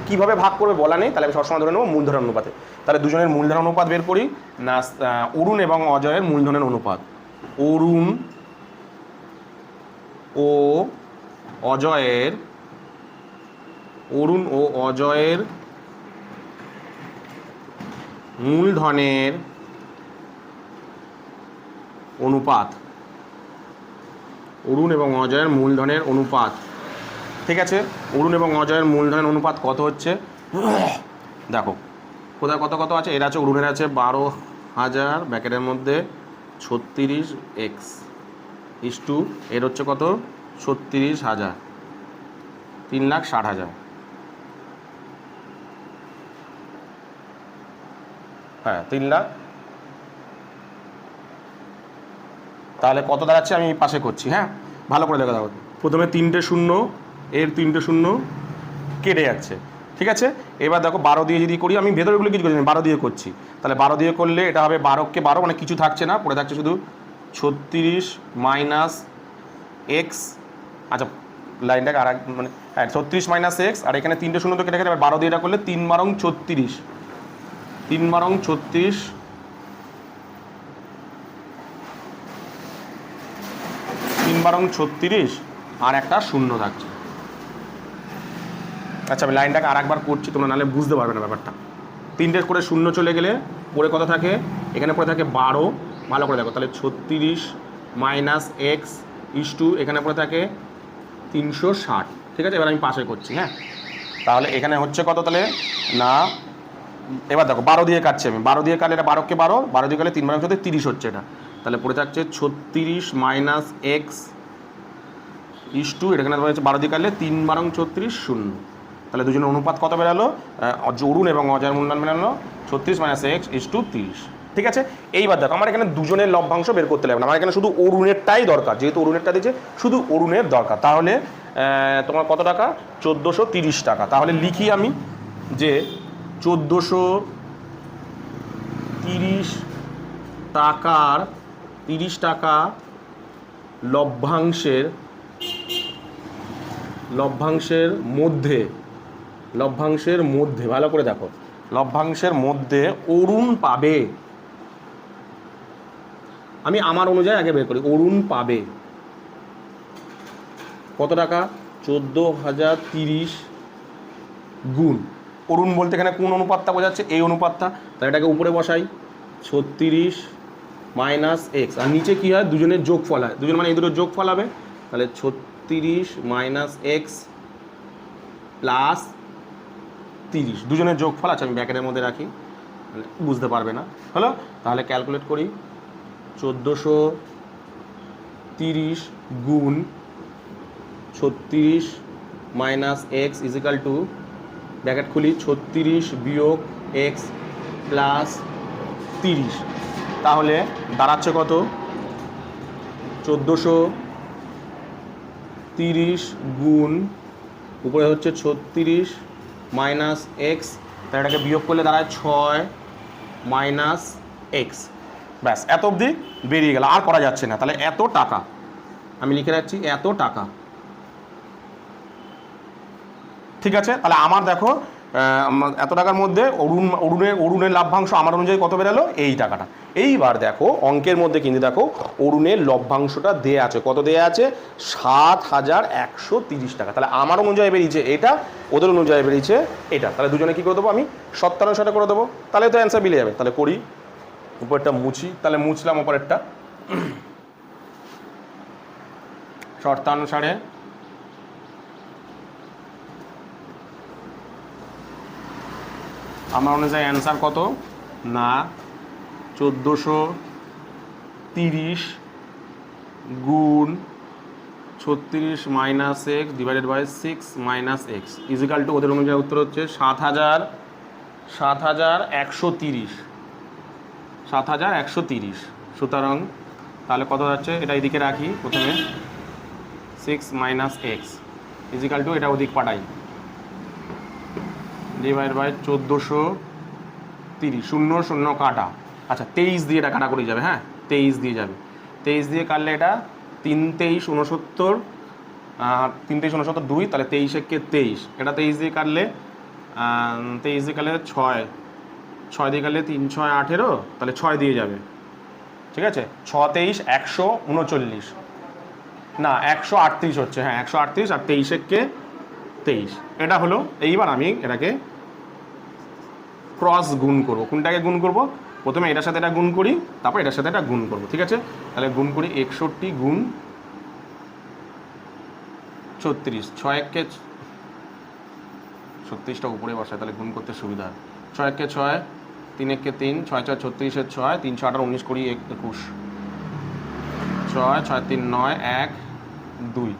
কীভাবে ভাগ করবে বলা নেই, তাহলে আমি সবসময় ধরে নেবো মূলধনের অনুপাতে। তাহলে দুজনের মূলধনের অনুপাত বের করি না, অরুণ এবং অজয়ের মূলধনের অনুপাত। অরুণ ও অজয়ের মূলধনের অনুপাত, অরুণ এবং অজয়ের মূলধনের অনুপাত, ঠিক আছে? অরুণ এবং অজয়ের মূলধনের অনুপাত কত হচ্ছে দেখো, কোথায় কত কত আছে, এর আছে অরুণের আছে 12,000 ব্যাকেটের মধ্যে 36x ইস টু এর হচ্ছে কত 36,000, 3,60,000, হ্যাঁ 3 লাখ। তাহলে কত দাঁড়াচ্ছে আমি পাশে করছি, হ্যাঁ ভালো করে দেখা যাবে। প্রথমে 3টে শূন্য, এর 3টে শূন্য কেটে যাচ্ছে, ঠিক আছে? এবার দেখো 12 দিয়ে যদি করি, আমি ভেতরগুলো কিছু করছি 12 দিয়ে করছি, তাহলে 12 দিয়ে করলে এটা হবে 12কে 12, মানে কিছু থাকছে না, পড়ে থাকছে শুধু 36 মাইনাস এক্স। আচ্ছা লাইনটাকে আর মানে হ্যাঁ 36 মাইনাস এক্স, আর এখানে 3টে শূন্য তো কেটে গেলে, এবার 12 দিয়ে এটা করলে 3 বারং 36, 3 বারং 36, 3 বারং 36 আর একটা শূন্য থাকছে। আচ্ছা আমি লাইনটাকে আর একবার করছি, তোমরা নাহলে বুঝতে পারবে না ব্যাপারটা। 3টে করে শূন্য চলে গেলে পরে কত থাকে, এখানে পরে থাকে 12, ভালো করে দেখো, তাহলে 36 মাইনাস এক্স ইস টু এখানে পরে থাকে 360, ঠিক আছে? এবার আমি পাশে করছি, হ্যাঁ তাহলে এখানে হচ্ছে কত তাহলে না, এবার দেখো 12 দিয়ে কাটছি আমি, 12 দিয়ে কাটলে এটা 12কে 12, 12 দিয়ে কাটলে 3 বারং 30 হচ্ছে এটা, তাহলে পড়ে থাকছে 36 মাইনাস এক্স ইস টু এখানে হচ্ছে 12 দিয়ে কাটলে 3 বারং 36 শূন্য, তাহলে দুজনের অনুপাত কত বেরালো, অরুণ এবং অজয়ের মূলধন বেরালো 36 মাইনাস এক্স ইস টু 30, ঠিক আছে? এইবার দেখো আমার এখানে দুজনের লভ্যাংশ বের করতে লাগবে না, আমার এখানে শুধু অরুণেরটাই দরকার, যেহেতু অরুণেরটা দিয়েছে শুধু অরুণের দরকার। তাহলে তোমার কত টাকা 1430 টাকা, তাহলে লিখি আমি যে 1430 টাকার 30 টাকা লভ্যাংশের মধ্যে ভালো করে দেখো, লভ্যাংশের মধ্যে অরুণ পাবে, আমি আমার অনুযায়ী আগে বের করি, অরুণ পাবে কত টাকা 14,030 গুণ, অরুণ বলতে এখানে কোন অনুপাতটা বোঝাচ্ছে, এই অনুপাতটা, তাহলে এটাকে উপরে বসাই 36 মাইনাস এক্স, আর নিচে কী হয় দুজনের যোগফল হয়, দুজন মানে এই দুটো যোগফল হবে, তাহলে 36 মাইনাস এক্স প্লাস 30, দুজনের যোগফল আছে, আমি ব্র্যাকেটের মধ্যে রাখি বুঝতে পারবে না, হলো? তাহলে ক্যালকুলেট করি 1430 গুণ 36 minus x equal to bracket খুলি 36 বিয়োগ এক্স প্লাস 30, তাহলে দাঁড়াচ্ছে কত 1430 গুণ উপরে হচ্ছে 36 মাইনাস এক্স, তাহলে এটাকে বিয়োগ করলে দাঁড়ায় 6 মাইনাস এক্স, ব্যাস এত অবধি বেরিয়ে গেল, আর করা যাচ্ছে না। তাহলে এত টাকা আমি লিখে রাখছি, এত টাকা, ঠিক আছে? তাহলে আমার দেখো এত টাকার মধ্যে অরুণের লভ্যাংশ আমার অনুযায়ী কত বেরালো, এই টাকাটা। এইবার দেখো অঙ্কের মধ্যে কিন্তু দেখো অরুণের লভ্যাংশটা দেয়া আছে, কত দেয়া আছে 7,130 টাকা, তাহলে আমার অনুযায়ী বেরিয়েছে এটা, ওদের অনুযায়ী বেরিয়েছে এটা, তাহলে দুজনে কী করে দেবো আমি 57 করে দেবো, তাহলে তো অ্যান্সার মিলে যাবে। তাহলে করি, উপরেরটা মুছি, তাহলে মুছলাম উপরেরটা, শর্তানুসারে আমার অনুযায়ী অ্যান্সার কত না 1430 গুণ 36 minus x divided by 6 minus x equal to ওদের অনুযায়ী উত্তর হচ্ছে 7,130, সুতরাং তাহলে কত যাচ্ছে, এটা এদিকে রাখি প্রথমে 6 মাইনাস এক্স ইজিক্যাল টু এটা ওদিক পাঠাই ডিভাইড বাই 1430, 0 0 কাটা, আচ্ছা 23 দিয়ে এটা কাটাকুটি যাবে, হ্যাঁ 23 দিয়ে যাবে, 23 দিয়ে কাটলে এটা 3 23 69, 3 3 69 2, তাহলে 23 একে 23, এটা 23 দিয়ে কাটলে 23 দিয়ে কাটলে 6, 6 দিয়ে কাটলে 3 6 18, তাহলে 6 দিয়ে যাবে, ঠিক আছে। 6 23 139, না 138 হচ্ছে, হ্যাঁ 138, আর 23 একে 23, এটা হলো। এইবার আমি এটাকে ক্রস গুণ করবো। কোনটাকে গুণ করব? প্রথমে এটার সাথে এটা গুণ করি, তারপর এটার সাথে এটা গুণ করব, ঠিক আছে। তাহলে গুণ করি 61 গুণ 36, 6 একে 36টা উপরে বসায়, তাহলে গুণ করতে সুবিধা হয়। 6 একে 6, 3 একে 3, 6 6 36 6, 3 6 18 19 20 21, 6 6 3 9 1 2,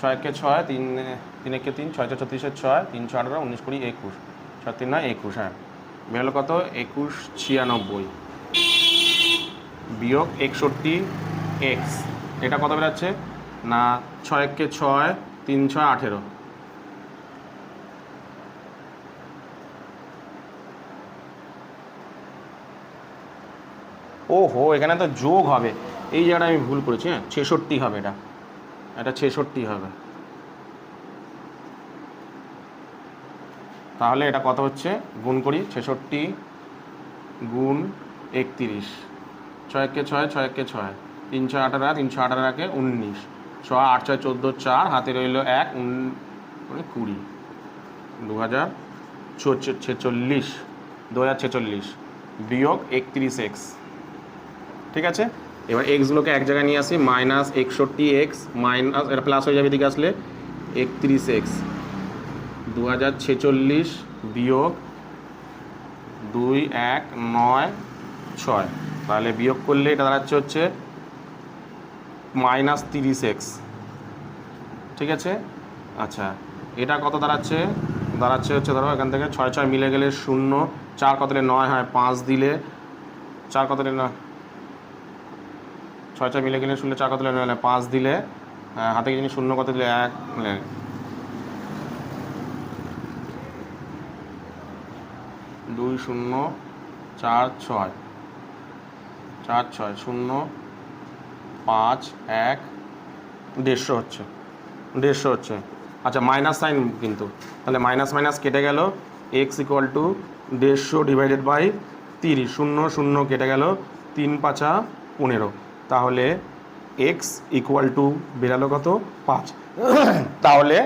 6 একে 6, 3 একে 3, 6 6 36 6, 3 6 18 19 20 21, 6 3 9 21, হ্যাঁ বেরোলো কত? 21 96 বিয়োগ 61 এক্স, এটা কত বেরোচ্ছে না 6 একে 6, 3 6 18, ওহো এখানে তো যোগ হবে, এই জায়গাটা আমি ভুল করেছি, হ্যাঁ 66 হবে, এটা 66 হবে। তাহলে এটা কত হচ্ছে? গুণ করি 66 গুণ 31, 6 একে 6, 6 একে 6, 3 6 18, 3 6 18 একে 19, 6 8 6 14 4, হাতে রইল 1 20, 2046 বিয়োগ 31 এক্স, ঠিক আছে। এবার এক্সগুলোকে এক জায়গায় নিয়ে আসি, মাইনাস 61 এক্স মাইনাস, এটা প্লাস হয়ে যাবে এদিকে আসলে 31 এক্স, 2046 বিয়োগ 2 1 9 6, তাহলে বিয়োগ করলে এটা দাঁড়াচ্ছে হচ্ছে মাইনাস 30 এক্স, ঠিক আছে। আচ্ছা এটা কত দাঁড়াচ্ছে? দাঁড়াচ্ছে হচ্ছে ধরো এখান থেকে 6 6 মিলে গেলে 0, 4 কত দিলে 9 হয়, 5 দিলে 4 কত দিলে 9, 6 6 মিলে গেলে 0, 4 কত দিলে 9, 5 দিলে হাতে জিনিস 0 কত দিলে 1, 2 0 4 6 4 6 0 5 1 150 হচ্ছে, 150 হচ্ছে। আচ্ছা মাইনাস সাইন কিন্তু, তাহলে মাইনাস মাইনাস কেটে গেল, x equal to 150 divided by 30, 0 0 কেটে গেল, 3 5 15, তাহলে এক্স ইকুয়াল টু বেরালো কত? 5। তাহলে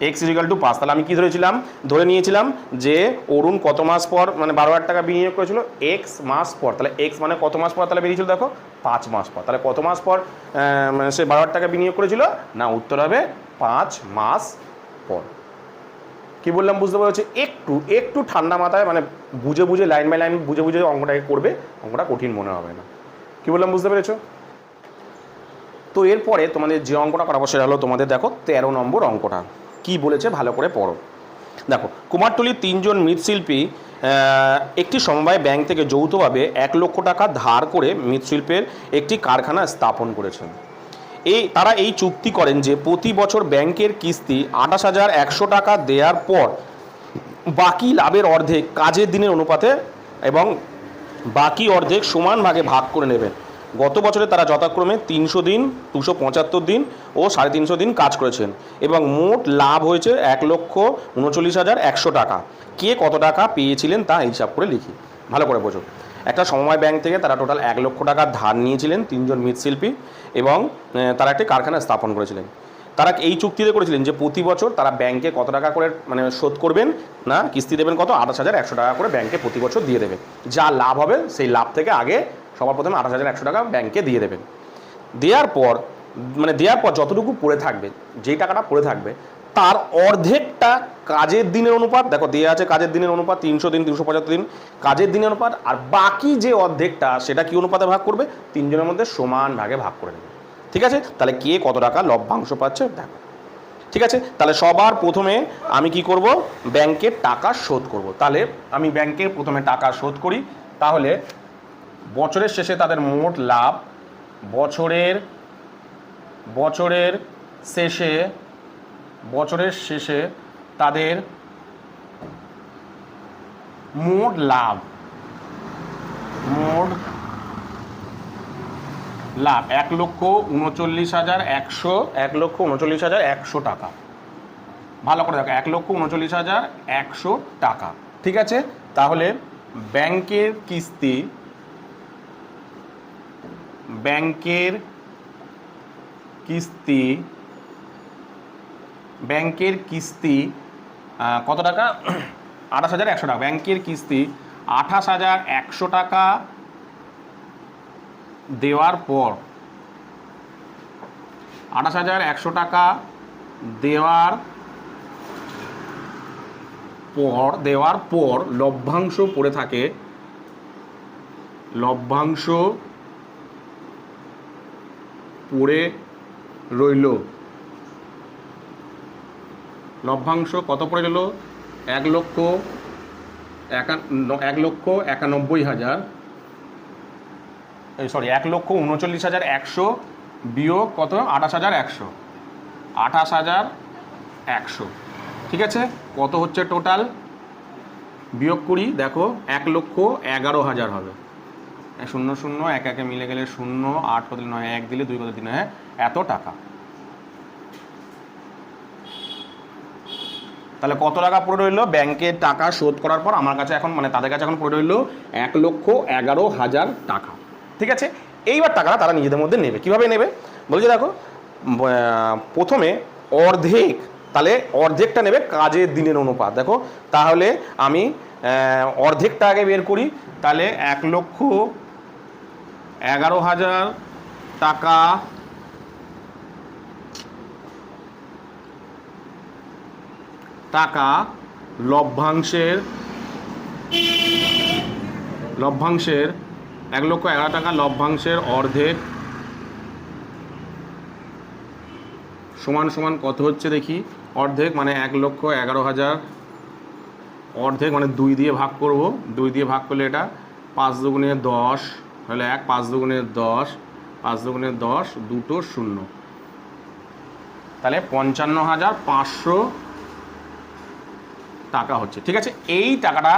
এক্স ইকুয়াল টু 5, তাহলে আমি কী ধরেছিলাম? ধরে নিয়েছিলাম যে অরুণ কত মাস পর মানে 12,000 টাকা বিনিয়োগ করেছিল এক্স মাস পর, তাহলে এক্স মানে কত মাস পর তাহলে বেরিয়েছিল? দেখো 5 মাস পর, তাহলে কত মাস পর মানে সে 12,000 টাকা বিনিয়োগ করেছিল? না উত্তর হবে 5 মাস পর। কি বললাম বুঝতে পারছি? একটু একটু ঠান্ডা মাথায় মানে বুঝে বুঝে লাইন বাই লাইন বুঝে বুঝে অঙ্কটাকে করবে, অঙ্কটা কঠিন মনে হবে না। কি বললাম বুঝতে পেরেছো? তো এরপরে তোমাদের যে অঙ্কটা করাবো সেটা হলো তোমাদের দেখো 13 নম্বর অঙ্কটা কি বলেছে ভালো করে পড়ো। দেখো কুমারটুলির 3 জন মৃৎশিল্পী একটি সমবায় ব্যাংক থেকে যৌথভাবে 1 লক্ষ টাকা ধার করে মৃৎশিল্পের একটি কারখানা স্থাপন করেছেন। তারা এই চুক্তি করেন যে প্রতি বছর ব্যাংকের কিস্তি 28,100 টাকা দেওয়ার পর বাকি লাভের অর্ধেক কাজের দিনের অনুপাতে এবং বাকি অর্ধেক সমান ভাগে ভাগ করে নেবেন। গত বছরে তারা যথাক্রমে 300 দিন, 275 দিন ও 350 দিন কাজ করেছেন এবং মোট লাভ হয়েছে 1,39,100 টাকা। কে কত টাকা পেয়েছিলেন তা হিসাব করে লিখি। ভালো করে বোঝো। একটা সমবায় ব্যাংক থেকে তারা টোটাল 1 লক্ষ টাকা ধার নিয়েছিলেন 3 জন মৃৎশিল্পী এবং তারা একটি কারখানা স্থাপন করেছিলেন। তারা এই চুক্তিতে করেছিলেন যে প্রতি বছর তারা ব্যাংকে কত টাকা করে মানে শোধ করবেন, না কিস্তি দেবেন কত? 28,100 টাকা করে ব্যাংকে প্রতি বছর দিয়ে দেবে। যা লাভ হবে সেই লাভ থেকে আগে সবার প্রথমে 28,100 টাকা ব্যাংকে দিয়ে দেবেন। দেওয়ার পর যতটুকু পড়ে থাকবে, যেই টাকাটা পড়ে থাকবে তার অর্ধেকটা কাজের দিনের অনুপাত, দেখো দেওয়া আছে কাজের দিনের অনুপাত 300 দিন, 275 দিন কাজের দিনের অনুপাত, আর বাকি যে অর্ধেকটা সেটা কি অনুপাতে ভাগ করবে? 3 জনের মধ্যে সমান ভাগে ভাগ করে নেবে। ঠিক আছে, তাহলে কে কত টাকা লভ্যাংশ পাচ্ছে দেখো। ঠিক আছে, তাহলে সবার প্রথমে আমি কি করব? ব্যাংকের টাকা শোধ করব। তাহলে আমি ব্যাংকে প্রথমে টাকা শোধ করি। তাহলে বছরের শেষে তাদের মোট লাভ, বছরের শেষে তাদের মোট লাভ, লাভ 1,39,100, 1,39,100 টাকা। ভালো করে দেখো, 1,39,100 টাকা। ঠিক আছে, তাহলে ব্যাংকের কিস্তি, ব্যাংকের কিস্তি, ব্যাংকের কিস্তি কত টাকা? 28,100 টাকা। ব্যাংকের কিস্তি 28,100 টাকা দেওয়ার পর, 28,100 টাকা দেওয়ার পর লভ্যাংশ পড়ে থাকে, লভ্যাংশ পড়ে রইল। লভ্যাংশ কত পড়ে গেল? 1,91,000, সরি 1,39,100 বিয়োগ কত? 28,100, 28,100। ঠিক আছে, কত হচ্ছে টোটাল? বিয়োগ করি, দেখো 1,11,000 হবে। 0 0 1 1 মিলে গেলে 0, 8 কত 9, 1 দিলে 2 কত 3, হ্যাঁ এত টাকা। তাহলে কত টাকা পড়ে রইল? ব্যাংকের টাকা শোধ করার পর আমার কাছে এখন, মানে তাদের কাছে এখন পড়ে রইল 1,11,000 টাকা। ঠিক আছে, এইবার টাকাটা তারা নিজেদের মধ্যে নেবে। কিভাবে নেবে বলছি, দেখো প্রথমে অর্ধেক, তাহলে অর্ধেকটা নেবে কাজের দিনের অনুপাত। দেখো তাহলে আমি অর্ধেকটা আগে বের করি। তাহলে 1,11,000 টাকা টাকা লভ্যাংশের 1,11,000 টাকা লভ্যাংশের অর্ধেক সমান সমান কত হচ্ছে দেখি। অর্ধেক মানে 1,11,000, অর্ধেক মানে 2 দিয়ে ভাগ করব। 2 দিয়ে ভাগ করলে এটা 5 দুগুণে 10 হলে 1, 5 দুগুণে 10, 5 দুগুণে 10, 2 0, তাহলে 55,500 টাকা হচ্ছে। ঠিক আছে, এই টাকাটা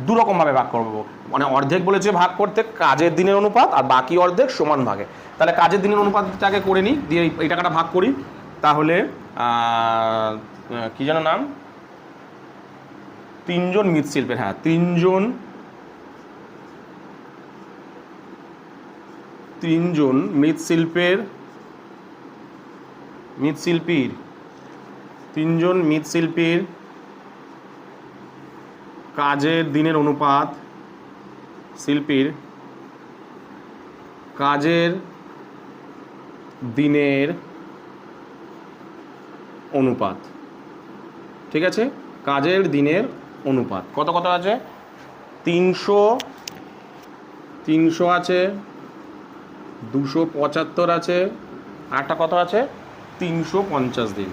দুরকমভাবে ভাগ করব। মানে অর্ধেক বলেছে ভাগ করতে কাজের দিনের অনুপাত, আর বাকি অর্ধেক সমান ভাগে। তাহলে কাজের দিনের অনুপাতটাকে করে নিই, দিয়ে এই টাকাটা ভাগ করি। তাহলে কি যেন নাম? 3 জন মৃৎশিল্পের, হ্যাঁ 3 জন মৃৎশিল্পীর 3 জন মৃৎশিল্পীর কাজের দিনের অনুপাত, শিল্পীর কাজের দিনের অনুপাত। ঠিক আছে, কাজের দিনের অনুপাত কত কত আছে? 300 আছে, 275 আছে, আরটা কত আছে? 350 দিন।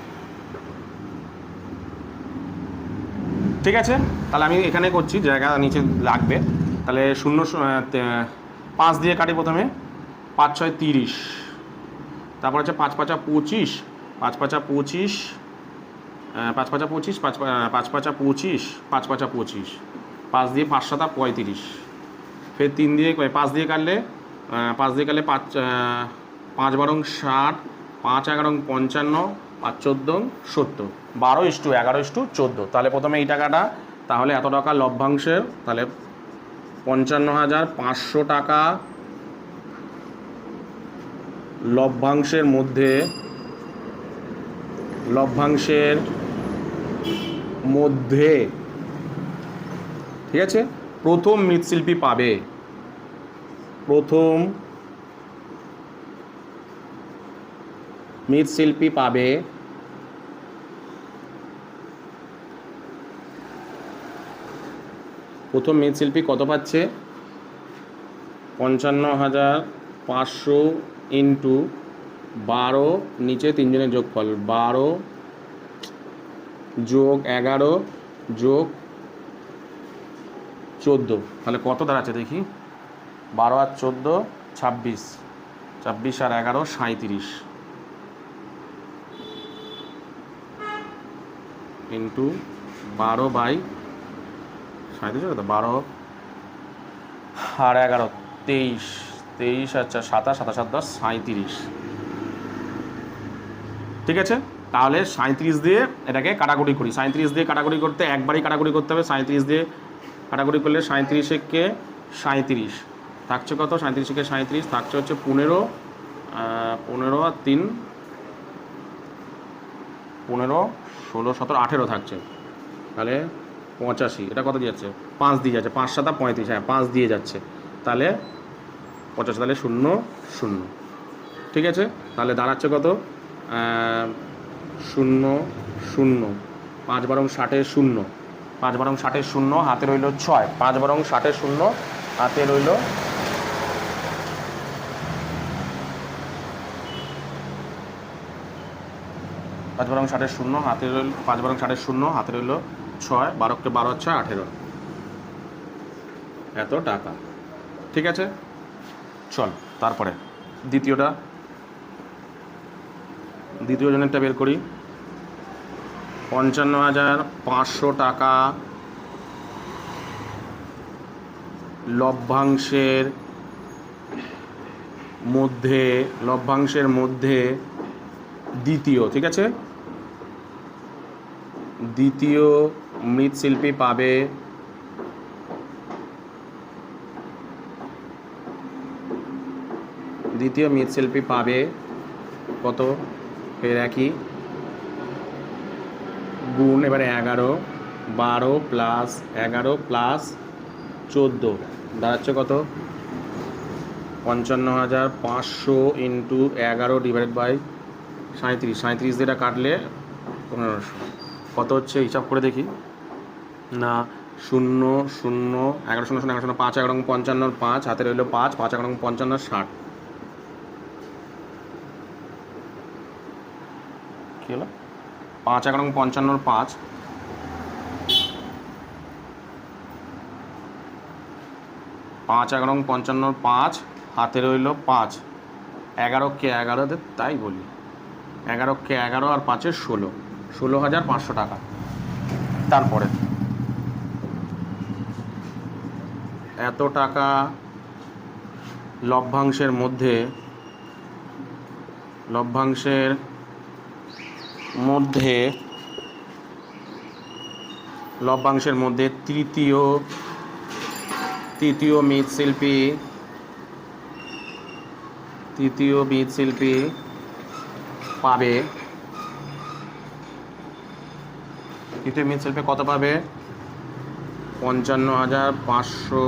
ঠিক আছে, তাহলে আমি এখানে করছি, জায়গা নিচে লাগবে। তাহলে 5 দিয়ে কাটি প্রথমে, 5 6 30, তারপর হচ্ছে 5 5 25, 5 5 25, 5 5 25, 5 5 25, 5 5 25, 5 দিয়ে 5 7 35, ফের 3 দিয়ে 5 দিয়ে কাটলে 5 দিয়ে কাটলে 5 12 60, 5 11 55, 5 14 70, 12:11:14। তাহলে প্রথমে এই টাকাটা, তাহলে এত টাকা লভ্যাংশের, তাহলে 55,500 টাকা লভ্যাংশের মধ্যে, ঠিক আছে, প্রথম মৃৎশিল্পী পাবে, প্রথম মৃৎশিল্পী পাবে প্রথম মৃৎশিল্পী কত পাচ্ছে? 55,500 ইন্টু 12, নিচে 3 জনের যোগফল 12 যোগ 11 যোগ 14, তাহলে কত দাঁড়াচ্ছে দেখি। 12 আর 14 26, 26 আর 11 37 ইন্টু 12/37, 12 আর 11 23, 23 আচ্ছা 27 27 10 37। ঠিক আছে, তাহলে 37 দিয়ে এটাকে কাটাকুটি করি। 37 দিয়ে কাটাকুটি করতে একবারই কাটাকুটি করতে হবে। 37 দিয়ে কাটাকুটি করলে 37 একে 37 থাকছে কত, 37 একে 37 থাকছে হচ্ছে 15, 15 আর 3 15 16 17 18 থাকছে, তাহলে 85। এটা কত দিয়ে যাচ্ছে, 5 দিয়ে যাচ্ছে, 5 7 35, হ্যাঁ 5 দিয়ে যাচ্ছে, তাহলে 85, তাহলে 0 0। ঠিক আছে, তাহলে দাঁড়াচ্ছে কত, 0 0, 5 বারং 60 0, 5 বারং 60 0, হাতে রইল 6, 5 বারং 60 0, হাতে রইল 5 বারং 60 0, হাতে রইল 5 বারং 60 0, হাতে রইল 6, 12কে 12 6 18, এত টাকা। ঠিক আছে, চল তারপরে দ্বিতীয় জনেরটা বের করি। 55,500 টাকা লভ্যাংশের মধ্যে দ্বিতীয়, ঠিক আছে, দ্বিতীয় মৃৎশিল্পী পাবে কত, ফের একই গুণ, এবারে 11 12 প্লাস 11 প্লাস 14 দাঁড়াচ্ছে কত, 55,500 ইন্টু 11 ডিভাইডেড বাই 37, 37 দিয়ে কাটলে 1500 কত হচ্ছে, হিসাব করে দেখি না, 0 0 11 0 0 11 0 5 11 55 5, হাতে রইল 5, 5 11 55 60, কি হলো, 5 11 55 5, 5 11 55 5, হাতে রইল 5, 11কে 11, তাই বলি 11কে 11 আর 5-এ 16, 16,500 টাকা। তারপরে এত টাকা লভ্যাংশের মধ্যে তৃতীয় মৃৎশিল্পী পাবে, তৃতীয় মৃৎশিল্পী কত পাবে, 55,500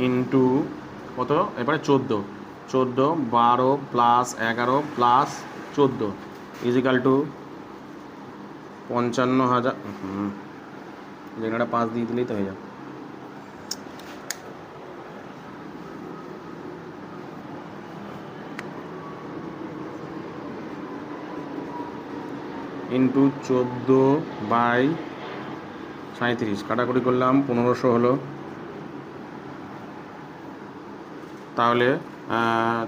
ইন্টু কত, এবারে 14, 12 প্লাস 11 প্লাস 14 ইজিক্যাল টু 55,000, যেখানে 5 দিয়ে দিলেই তো হয়ে যাবে, ইন্টু 14/37 কাটাকুটি করলাম 1500 হলো, তাহলে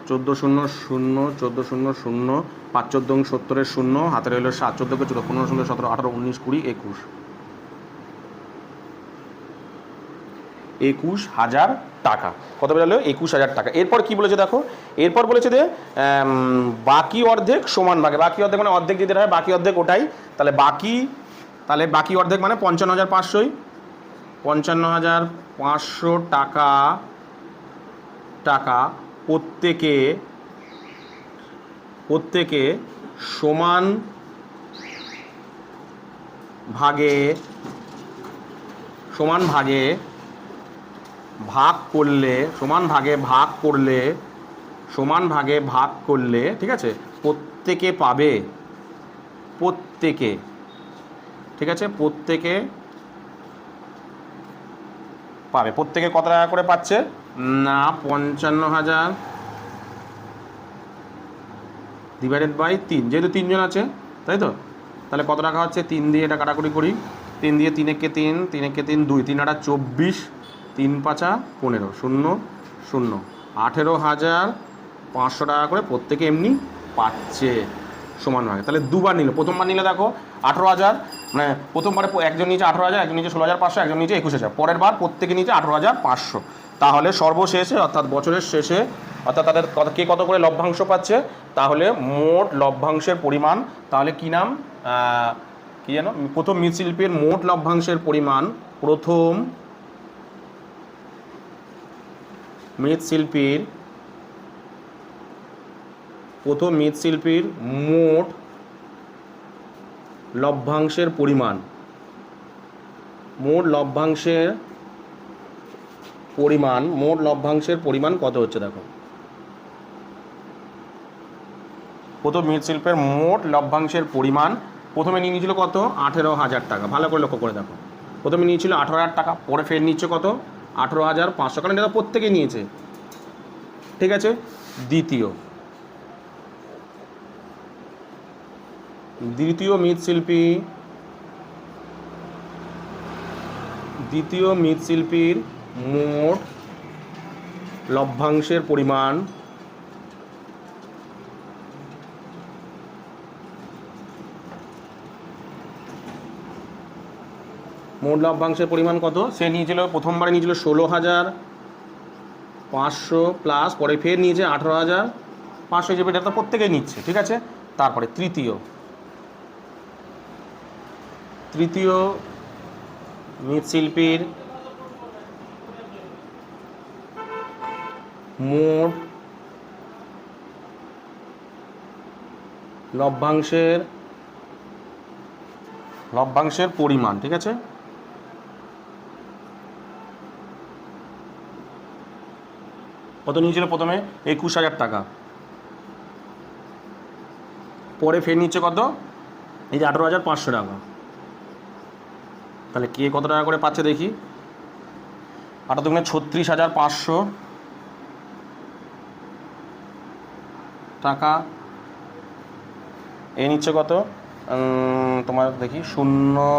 14 0 0 14 0 0, 5 14 70 0, হাতে রইল 7, 14কে 14, 15 0 17 18 19 20 21, 21,000 টাকা। কত বেরোলো, 21,000 টাকা। এরপর কি বলেছে দেখো, এরপর বলেছে যে বাকি অর্ধেক সমান ভাগে, বাকি অর্ধেক মানে অর্ধেক দিতে হয়, বাকি অর্ধেক ওটাই, তাহলে বাকি অর্ধেক মানে 55,500, 55,500 টাকা প্রত্যেকে সমান ভাগে ভাগ করলে ঠিক আছে, প্রত্যেকে পাবে, ঠিক আছে, প্রত্যেকে কত টাকা করে পাচ্ছে না, 55,000 ডিভাইডেড বাই 3, যেহেতু 3 জন আছে তাই তো, তাহলে কত টাকা হচ্ছে, 3 দিয়ে এটা কাটাকুটি করি, 3 দিয়ে 3 একে 3 3 একে 3 2 3 8 24 3 5 15 0 0, 18,500 টাকা করে প্রত্যেকে এমনি পাচ্ছে। সমান ভাগে, তাহলে দুবার নিল। প্রথমবার নিলে দেখো 18,000, মানে প্রথমবারে একজন নিচে 18,000, একজন নিচে 16,500, একজন নিচে 21,000, পরের বার প্রত্যেকে নিচে 18,500। তাহলে সর্বশেষে অর্থাৎ বছরের শেষে অর্থাৎ তাদের কে কত করে লভ্যাংশ পাচ্ছে, তাহলে মোট লভ্যাংশের পরিমাণ, তাহলে কী নাম কী যেন, প্রথম মৃৎশিল্পীর মোট লভ্যাংশের পরিমাণ, প্রথম মৃৎশিল্পীর মোট লভ্যাংশের পরিমাণ, মোট লভ্যাংশের পরিমাণ কত হচ্ছে দেখো। প্রথম মৃৎশিল্পের মোট লভ্যাংশের পরিমাণ প্রথমে নিয়ে নিয়েছিল কত, 18,000 টাকা। ভালো করে লক্ষ্য করে দেখো, প্রথমে নিয়েছিল 18,000 টাকা, পরে ফের নিচ্ছে কত, 18,500, কারণ এটা প্রত্যেকেই নিয়েছে। ঠিক আছে, দ্বিতীয় মৃৎশিল্পীর মোট লভ্যাংশের পরিমাণ, কত, সে নিয়েছিল প্রথমবারে নিয়েছিল 16,500 প্লাস, পরে ফের নিয়েছে 18,500 হিসেবে, এটা তো প্রত্যেকেই নিচ্ছে। ঠিক আছে, তারপরে তৃতীয় মৃৎশিল্পীর মোট লভ্যাংশের পরিমাণ। ঠিক আছে, কত নিয়েছিল, প্রথমে 21,000 টাকা, পরে ফের নিচ্ছে কত, এই যে 18,500 টাকা। তাহলে কে কত টাকা করে পাচ্ছে দেখি, 8 দুগুণে 36,500 টাকা। এ নিচ্ছে কত, তোমার দেখি 0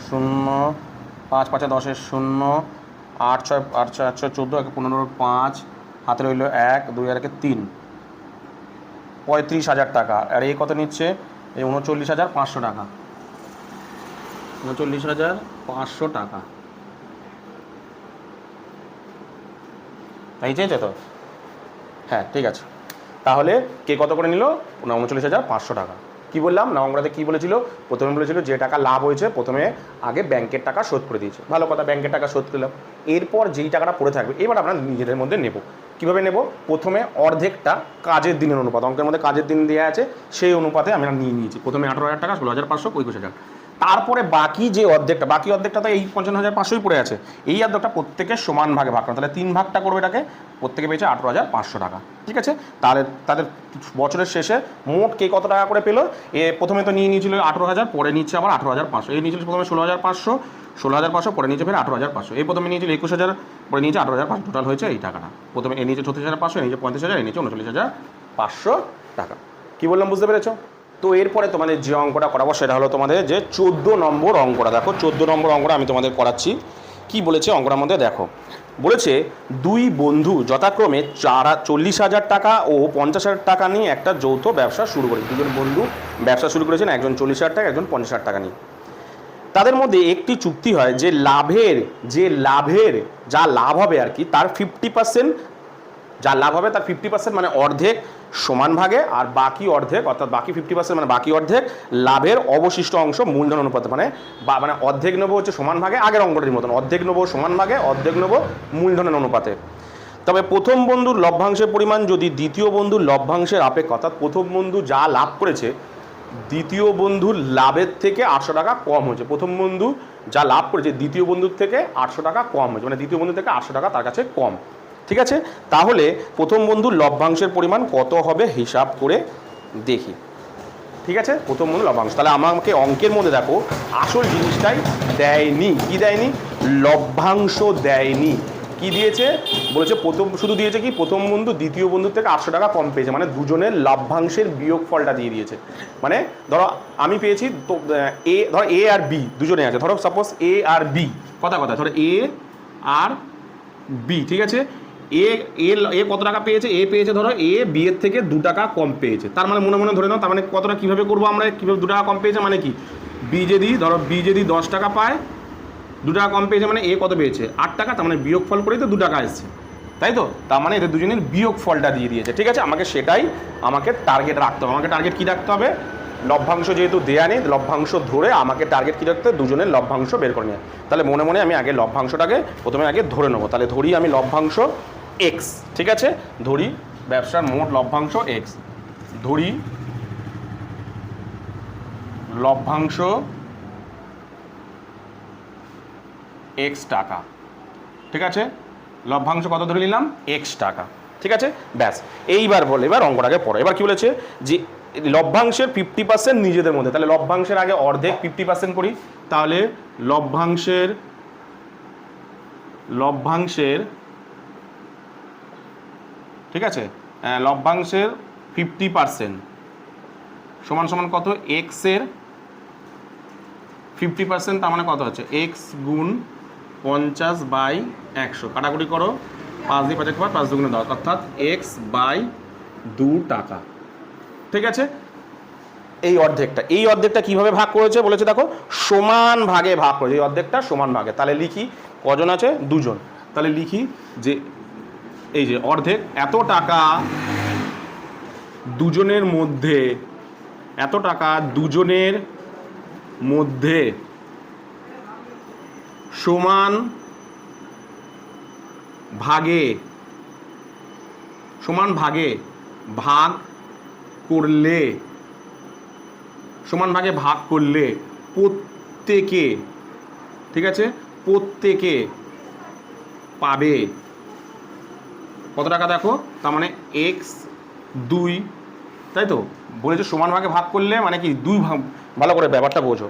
0 5 5 10 0 8 6 8 6 8 6 14 1 15 5, হাতে রইল 1 2 আর 3, 35,000 টাকা। আর এই কত নিচ্ছে, এই 39,500 টাকা, 39,500 টাকা। তাই চেয়েছে তো, হ্যাঁ ঠিক আছে। তাহলে কে কত করে নিল, 39,500 টাকা। কি বললাম, নবমরাতে কি বলেছিল, প্রথমে বলেছিল যে টাকা লাভ হয়েছে প্রথমে আগে ব্যাংকের টাকা শোধ করে দিয়েছে। ভালো কথা, ব্যাংকের টাকা শোধ করলাম, এরপর যেই টাকাটা পড়ে থাকবে এবার আমরা নিজেদের মধ্যে নেব। কীভাবে নেব, প্রথমে অর্ধেকটা কাজের দিনের অনুপাত, অঙ্কের মধ্যে কাজের দিন দেওয়া আছে সেই অনুপাতে আমরা নিয়ে নিয়েছি। প্রথমে 18,000 টাকা, 16,500, 21,000। তারপরে বাকি যে অর্ধেকটা, বাকি অর্ধেকটা তো এই 55,500ই পড়ে আছে, এই অর্ধেকটা প্রত্যেকে সমান ভাগে ভাগ করা, তাহলে 3 ভাগটা করবে এটাকে, প্রত্যেকে পেয়েছে 18,500 টাকা। ঠিক আছে, তাহলে তাদের বছরের শেষে মোট কে কত টাকা করে পেলো, প্রথমে তো নিয়ে নিয়েছিল 18,000, পরে নিচ্ছে আবার 18,500, এই নিয়েছিল প্রথমে 16,500, পরে নিচে ফের 18,500, এই প্রথমে নিয়েছিল 21,000, পরে নিয়েছে 18,500, টোটাল হয়েছে এই টাকাটা। প্রথমে এ নিয়েছে 36,500, এ নিয়েছে 35,000, এ নিয়েছে 39,500 টাকা। কি বললাম বুঝতে পেরেছো? তো এরপরে তোমাদের যে অঙ্কটা করাবো সেটা হলো তোমাদের যে 14 নম্বর অঙ্কটা। দেখো 14 নম্বর অঙ্কটা আমি তোমাদের করাচ্ছি। কি বলেছে অঙ্কটার মধ্যে দেখো, বলেছে দুই বন্ধু যথাক্রমে 40,000 টাকা ও 50,000 টাকা নিয়ে একটা যৌথ ব্যবসা শুরু করে। দুজন বন্ধু ব্যবসা শুরু করেছেন, একজন 40,000 টাকা, একজন 50,000 টাকা নিয়ে। তাদের মধ্যে একটি চুক্তি হয় যে লাভের যা লাভ হবে আর কি, তার 50%, যা লাভ হবে তার 50% মানে অর্ধেক সমান ভাগে, আর বাকি অর্ধেক অর্থাৎ বাকি 50% মানে বাকি অর্ধেক লাভের অবশিষ্ট অংশ মূলধন অনুপাতে, মানে অর্ধেক নেবো হচ্ছে সমান ভাগে, আগের অঙ্কটির মতন অর্ধেক নেবো সমান ভাগে, অর্ধেক নেবো মূলধনের অনুপাতে। তবে প্রথম বন্ধুর লভ্যাংশের পরিমাণ যদি দ্বিতীয় বন্ধুর লভ্যাংশের আপেক্ষে, অর্থাৎ প্রথম বন্ধু যা লাভ করেছে দ্বিতীয় বন্ধুর লাভের থেকে 800 টাকা কম হয়েছে, প্রথম বন্ধু যা লাভ করেছে দ্বিতীয় বন্ধুর থেকে 800 টাকা কম হয়েছে, মানে দ্বিতীয় বন্ধু থেকে 800 টাকা তার কাছে কম। ঠিক আছে, তাহলে প্রথম বন্ধুর লভ্যাংশের পরিমাণ কত হবে হিসাব করে দেখি। ঠিক আছে, প্রথম বন্ধু লভ্যাংশ, তাহলে আমাকে অঙ্কের মধ্যে দেখো আসল জিনিসটাই দেয়নি। কি দেয়নি, লভ্যাংশ দেয়নি। কি দিয়েছে, বলেছে প্রথম, শুধু দিয়েছে কি প্রথম বন্ধু দ্বিতীয় বন্ধুর থেকে 800 টাকা কম পেয়েছে, মানে দুজনের লভ্যাংশের বিয়োগফলটা দিয়ে দিয়েছে। মানে ধরো আমি পেয়েছি তো ধরো এ আর বি দুজনে আছে, ধরো সাপোজ এ আর বি, কথা ধরো এ আর বি। ঠিক আছে, এ এ এ কত টাকা পেয়েছে, এ পেয়েছে ধরো এ বি এর থেকে 2 টাকা কম পেয়েছে, তার মানে মনে মনে ধরে নাও, তার মানে কতটা কীভাবে করবো আমরা, কীভাবে 2 টাকা কম পেয়েছে মানে কি, বি যদি 10 টাকা পায়, 2 টাকা কম পেয়েছে মানে এ কত পেয়েছে 8 টাকা, তার মানে বিয়োগ ফল করেই তো 2 টাকা এসছে, তাই তো, তার মানে এদের দুজনের বিয়োগ ফলটা দিয়ে দিয়েছে। ঠিক আছে, আমাকে টার্গেট রাখতে হবে। আমাকে টার্গেট কী রাখতে হবে, লভ্যাংশ যেহেতু দেয়া নেই, লভ্যাংশ ধরে আমাকে টার্গেট কী রাখতে হবে, দুজনের লভ্যাংশ বের করে নেওয়া। তাহলে মনে মনে আমি আগে লভ্যাংশটাকে প্রথমে ধরে নেবো। তাহলে ধরি আমি লভ্যাংশ এক্স, ঠিক আছে, ধরি ব্যবসার মোট লভ্যাংশ এক্স, ধরি লভ্যাংশ এক্স টাকা, ঠিক আছে, লভ্যাংশ কত ধরে নিলাম, এক্স টাকা, ঠিক আছে, ব্যাস। এবার অঙ্কটাকে পড়ো। এবার কি বলেছে যে লভ্যাংশের 50% নিজেদের মধ্যে, তাহলে লভ্যাংশের আগে অর্ধেক 50% করি, তাহলে লভ্যাংশের ঠিক আছে, লভ্যাংশের 50% সমান সমান কত, এক্সের 50%, তার মানে কত হচ্ছে এক্স গুণ 50/100, কাটাকুটি করো, 5 দিয়ে 5 একবার 5 দুগুণে 10, অর্থাৎ এক্স বাই 2 টাকা, ঠিক আছে। এই অর্ধেকটা কিভাবে ভাগ করেছে বলেছে, দেখো সমান ভাগে ভাগ করেছে, এই অর্ধেকটা সমান ভাগে। তাহলে লিখি কজন আছে, 2 জন, তাহলে লিখি যে এই যে অর্ধেক, এত টাকা দুজনের মধ্যে, এত টাকা দুজনের মধ্যে সমান ভাগে ভাগ করলে, সমান ভাগে ভাগ করলে প্রত্যেকে, ঠিক আছে, প্রত্যেকে পাবে কত টাকা, দেখো, তার মানে এক্স 2, তাই তো বলেছে সমান ভাগে ভাগ করলে মানে কি 2 ভাগ, ভালো করে ব্যাপারটা বোঝো,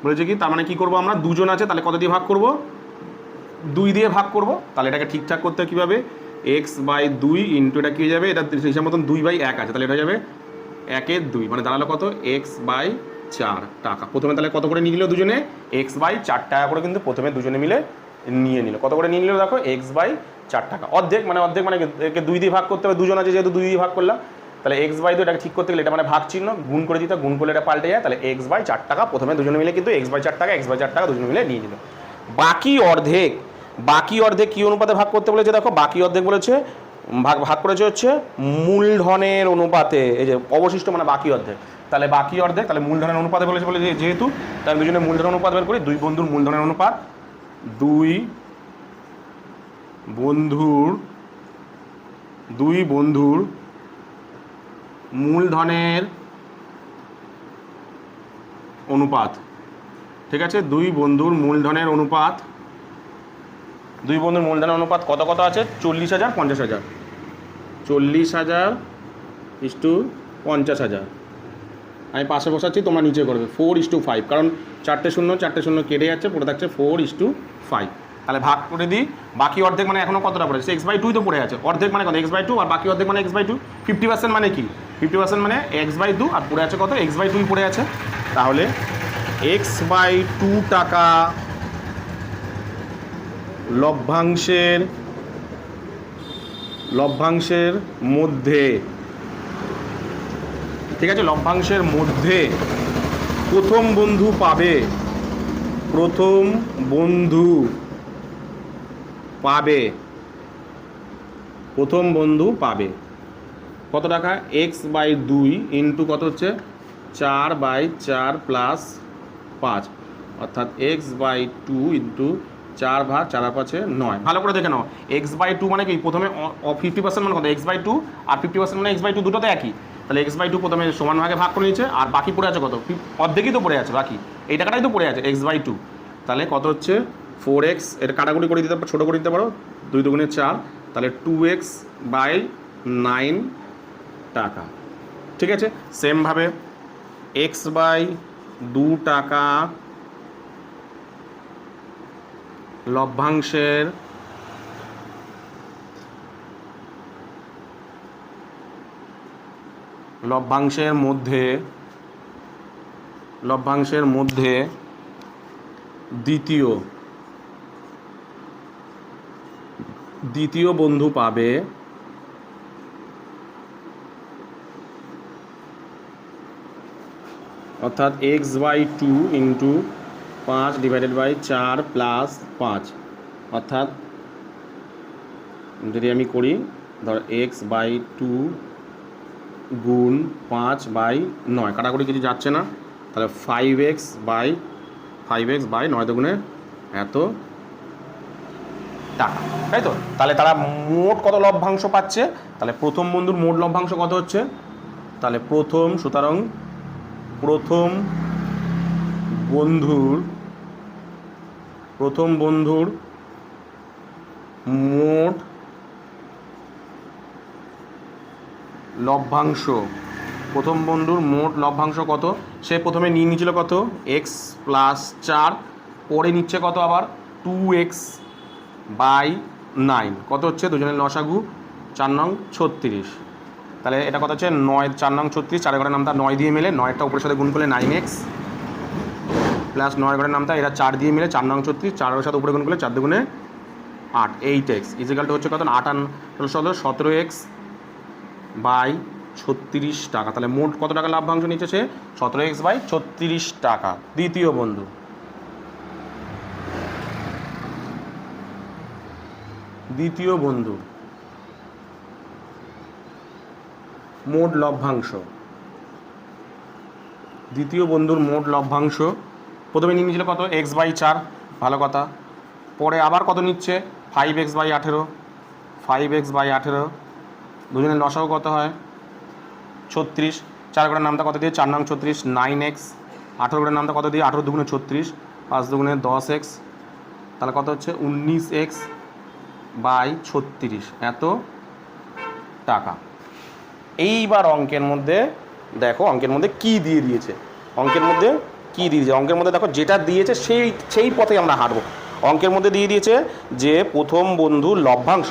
বলেছে কি, তার মানে কি করব আমরা, 2 জন আছে, তাহলে কত দিয়ে ভাগ করব, 2 দিয়ে ভাগ করব। তাহলে এটাকে ঠিকঠাক করতে কীভাবে, এক্স বাই 2 ইন্টু এটা কী হয়ে যাবে, এটা হিসাব মতন 2/1 আছে, তাহলে এটা হয়ে যাবে 1-এর 2, মানে দাঁড়ালো কত, এক্স বাই 4 টাকা। প্রথমে তাহলে কত করে নিয়ে নিল দুজনে, এক্স বাই 4 টাকা করে কিন্তু প্রথমে দুজনে মিলে নিয়ে নিল। কত করে নিয়ে নিল, দেখো এক্স বাই 4 টাকা, অর্ধেক মানে একে 2 দিয়ে ভাগ করতে হবে, 2 জন আছে যেহেতু 2 দিয়ে ভাগ করলাম, তাহলে এক্স বাই 2 এটাকে ঠিক করতে গেলে এটা মানে ভাগ চিহ্ন গুণ করে দিতে, গুণ করলে এটা পাল্টে যায়, তাহলে এক্স বাই 4 টাকা প্রথমে দুজনে মিলে কিন্তু এক্স বাই 4 টাকা দুজনে মিলে নিয়ে নিল। বাকি অর্ধেক কি অনুপাতে ভাগ করতে বলেছে, দেখো বাকি অর্ধেক বলেছে ভাগ করেছে হচ্ছে মূলধনের অনুপাতে, এই যে অবশিষ্ট মানে বাকি অর্ধেক, তাহলে বাকি অর্ধেক, তাহলে মূলধনের অনুপাতে বলেছে যেহেতু, তাহলে দুজনে মূলধনের অনুপাত বের করি, 2 বন্ধুর মূলধনের অনুপাত, 2 বন্ধুর মূলধনের অনুপাত, ঠিক আছে, 2 বন্ধুর মূলধনের অনুপাত, 2 বন্ধুর মূলধনের অনুপাত কত আছে, 40,000 50,000, 40,000 = 50,000, আমি পাশে বসাচ্ছি, তোমরা নিচে করবে 4:5, কারণ 4টে শূন্য কেটে যাচ্ছে, পড়ে থাকছে 4:5। তাহলে ভাগ করে দিই, বাকি অর্ধেক মানে এখনও কতটা পড়ে আছে, x/2 তো পড়ে আছে, অর্ধেক মানে কত x/2, আর বাকি অর্ধেক মানে x/2, 50% মানে কি, 50% মানে x/2, আর পড়ে আছে কত, x/2 পড়ে আছে, তাহলে x/2 টাকা লভ্যাংশের মধ্যে, ঠিক আছে, লভ্যাংশের মধ্যে প্রথম বন্ধু পাবে কত টাকা, x/2 ইন্টু কত হচ্ছে 4/4 প্লাস 5, অর্থাৎ x/2 ইন্টু 4 ভাগ 4 আর 5 9। ভালো করে দেখে নাও, x/2 মানে কি, প্রথমে 50% মানে কত, x/2, আর 50% মানে x/2, দুটো তো একই, তাহলে x/2 প্রথমে সমান ভাগে ভাগ করে নিয়েছে, আর বাকি পড়ে আছে কত, অর্ধেকই তো পড়ে আছে, বাকি এই টাকাটাই তো পড়ে আছে x/2, তাহলে কত হচ্ছে 4x, এটা কাটাকুটি করে দিতে পারো, ছোটো করে দিতে পারো, 2 দুগুণে 4, তাহলে 2x/9 টাকা, ঠিক আছে। সেমভাবে x/2 টাকা লভ্যাংশের মধ্যে দ্বিতীয় দ্বিতীয় বন্ধু পাবে অর্থাৎ x/2 into 5 divided by 4 plus 5, অর্থাৎ যদি আমি করি ধর x/2 গুণ 5/9, কাটাকুটি কিছু যাচ্ছে না, তাহলে 5x/9 দুগুণে এত টাকা, তাই তো? তাহলে তারা মোট কত লভ্যাংশ পাচ্ছে? তাহলে প্রথম বন্ধুর মোট লভ্যাংশ কত হচ্ছে? তাহলে সুতরাং প্রথম বন্ধুর মোট লভ্যাংশ, কত? সে প্রথমে নিয়ে নিয়েছিল কত? x+4, পরে নিচ্ছে কত আবার 2x/9, কত হচ্ছে? দুজনের লসাগু 4 নং 36। তাহলে এটা কত হচ্ছে? 9 4 নং 36, 4 ঘরের নামটা 9 দিয়ে মিলে 9টা উপরের সাথে গুণ করলে 9x প্লাস 9 ঘরের নামটা এরা 4 দিয়ে মিলে 4 নং 36, 4 সাথে উপরে গুণ করলে 4 দুগুণে 8, 8x ইজিক্যাল টু হচ্ছে কত? 8 17x/36 টাকা। তাহলে মোট কত টাকা লাভ্যাংশ নিচ্ছে সে? 17x/36 টাকা। দ্বিতীয় বন্ধু মোট লভ্যাংশ, দ্বিতীয় বন্ধুর মোট লভ্যাংশ প্রথমে নিয়ে নিয়েছিল কত? x/4, ভালো কথা। পরে আবার কত নিচ্ছে? 5x/18, দুজনের লসাগু কত হয়? 36, 4 ঘরের নামটা কত দিয়ে? 4 নং 36, 9x, 18 ঘরের নামটা কত দিয়ে? 18 দুগুণে 36, 5 দুগুণে 10x, তাহলে কত হচ্ছে? 19x/36 এত টাকা। এইবার অঙ্কের মধ্যে দেখো, অঙ্কের মধ্যে কি দিয়ে দিয়েছে, অঙ্কের মধ্যে দেখো যেটা দিয়েছে সেই পথে আমরা হাঁটবো। অঙ্কের মধ্যে দিয়ে দিয়েছে যে প্রথম বন্ধুর লভ্যাংশ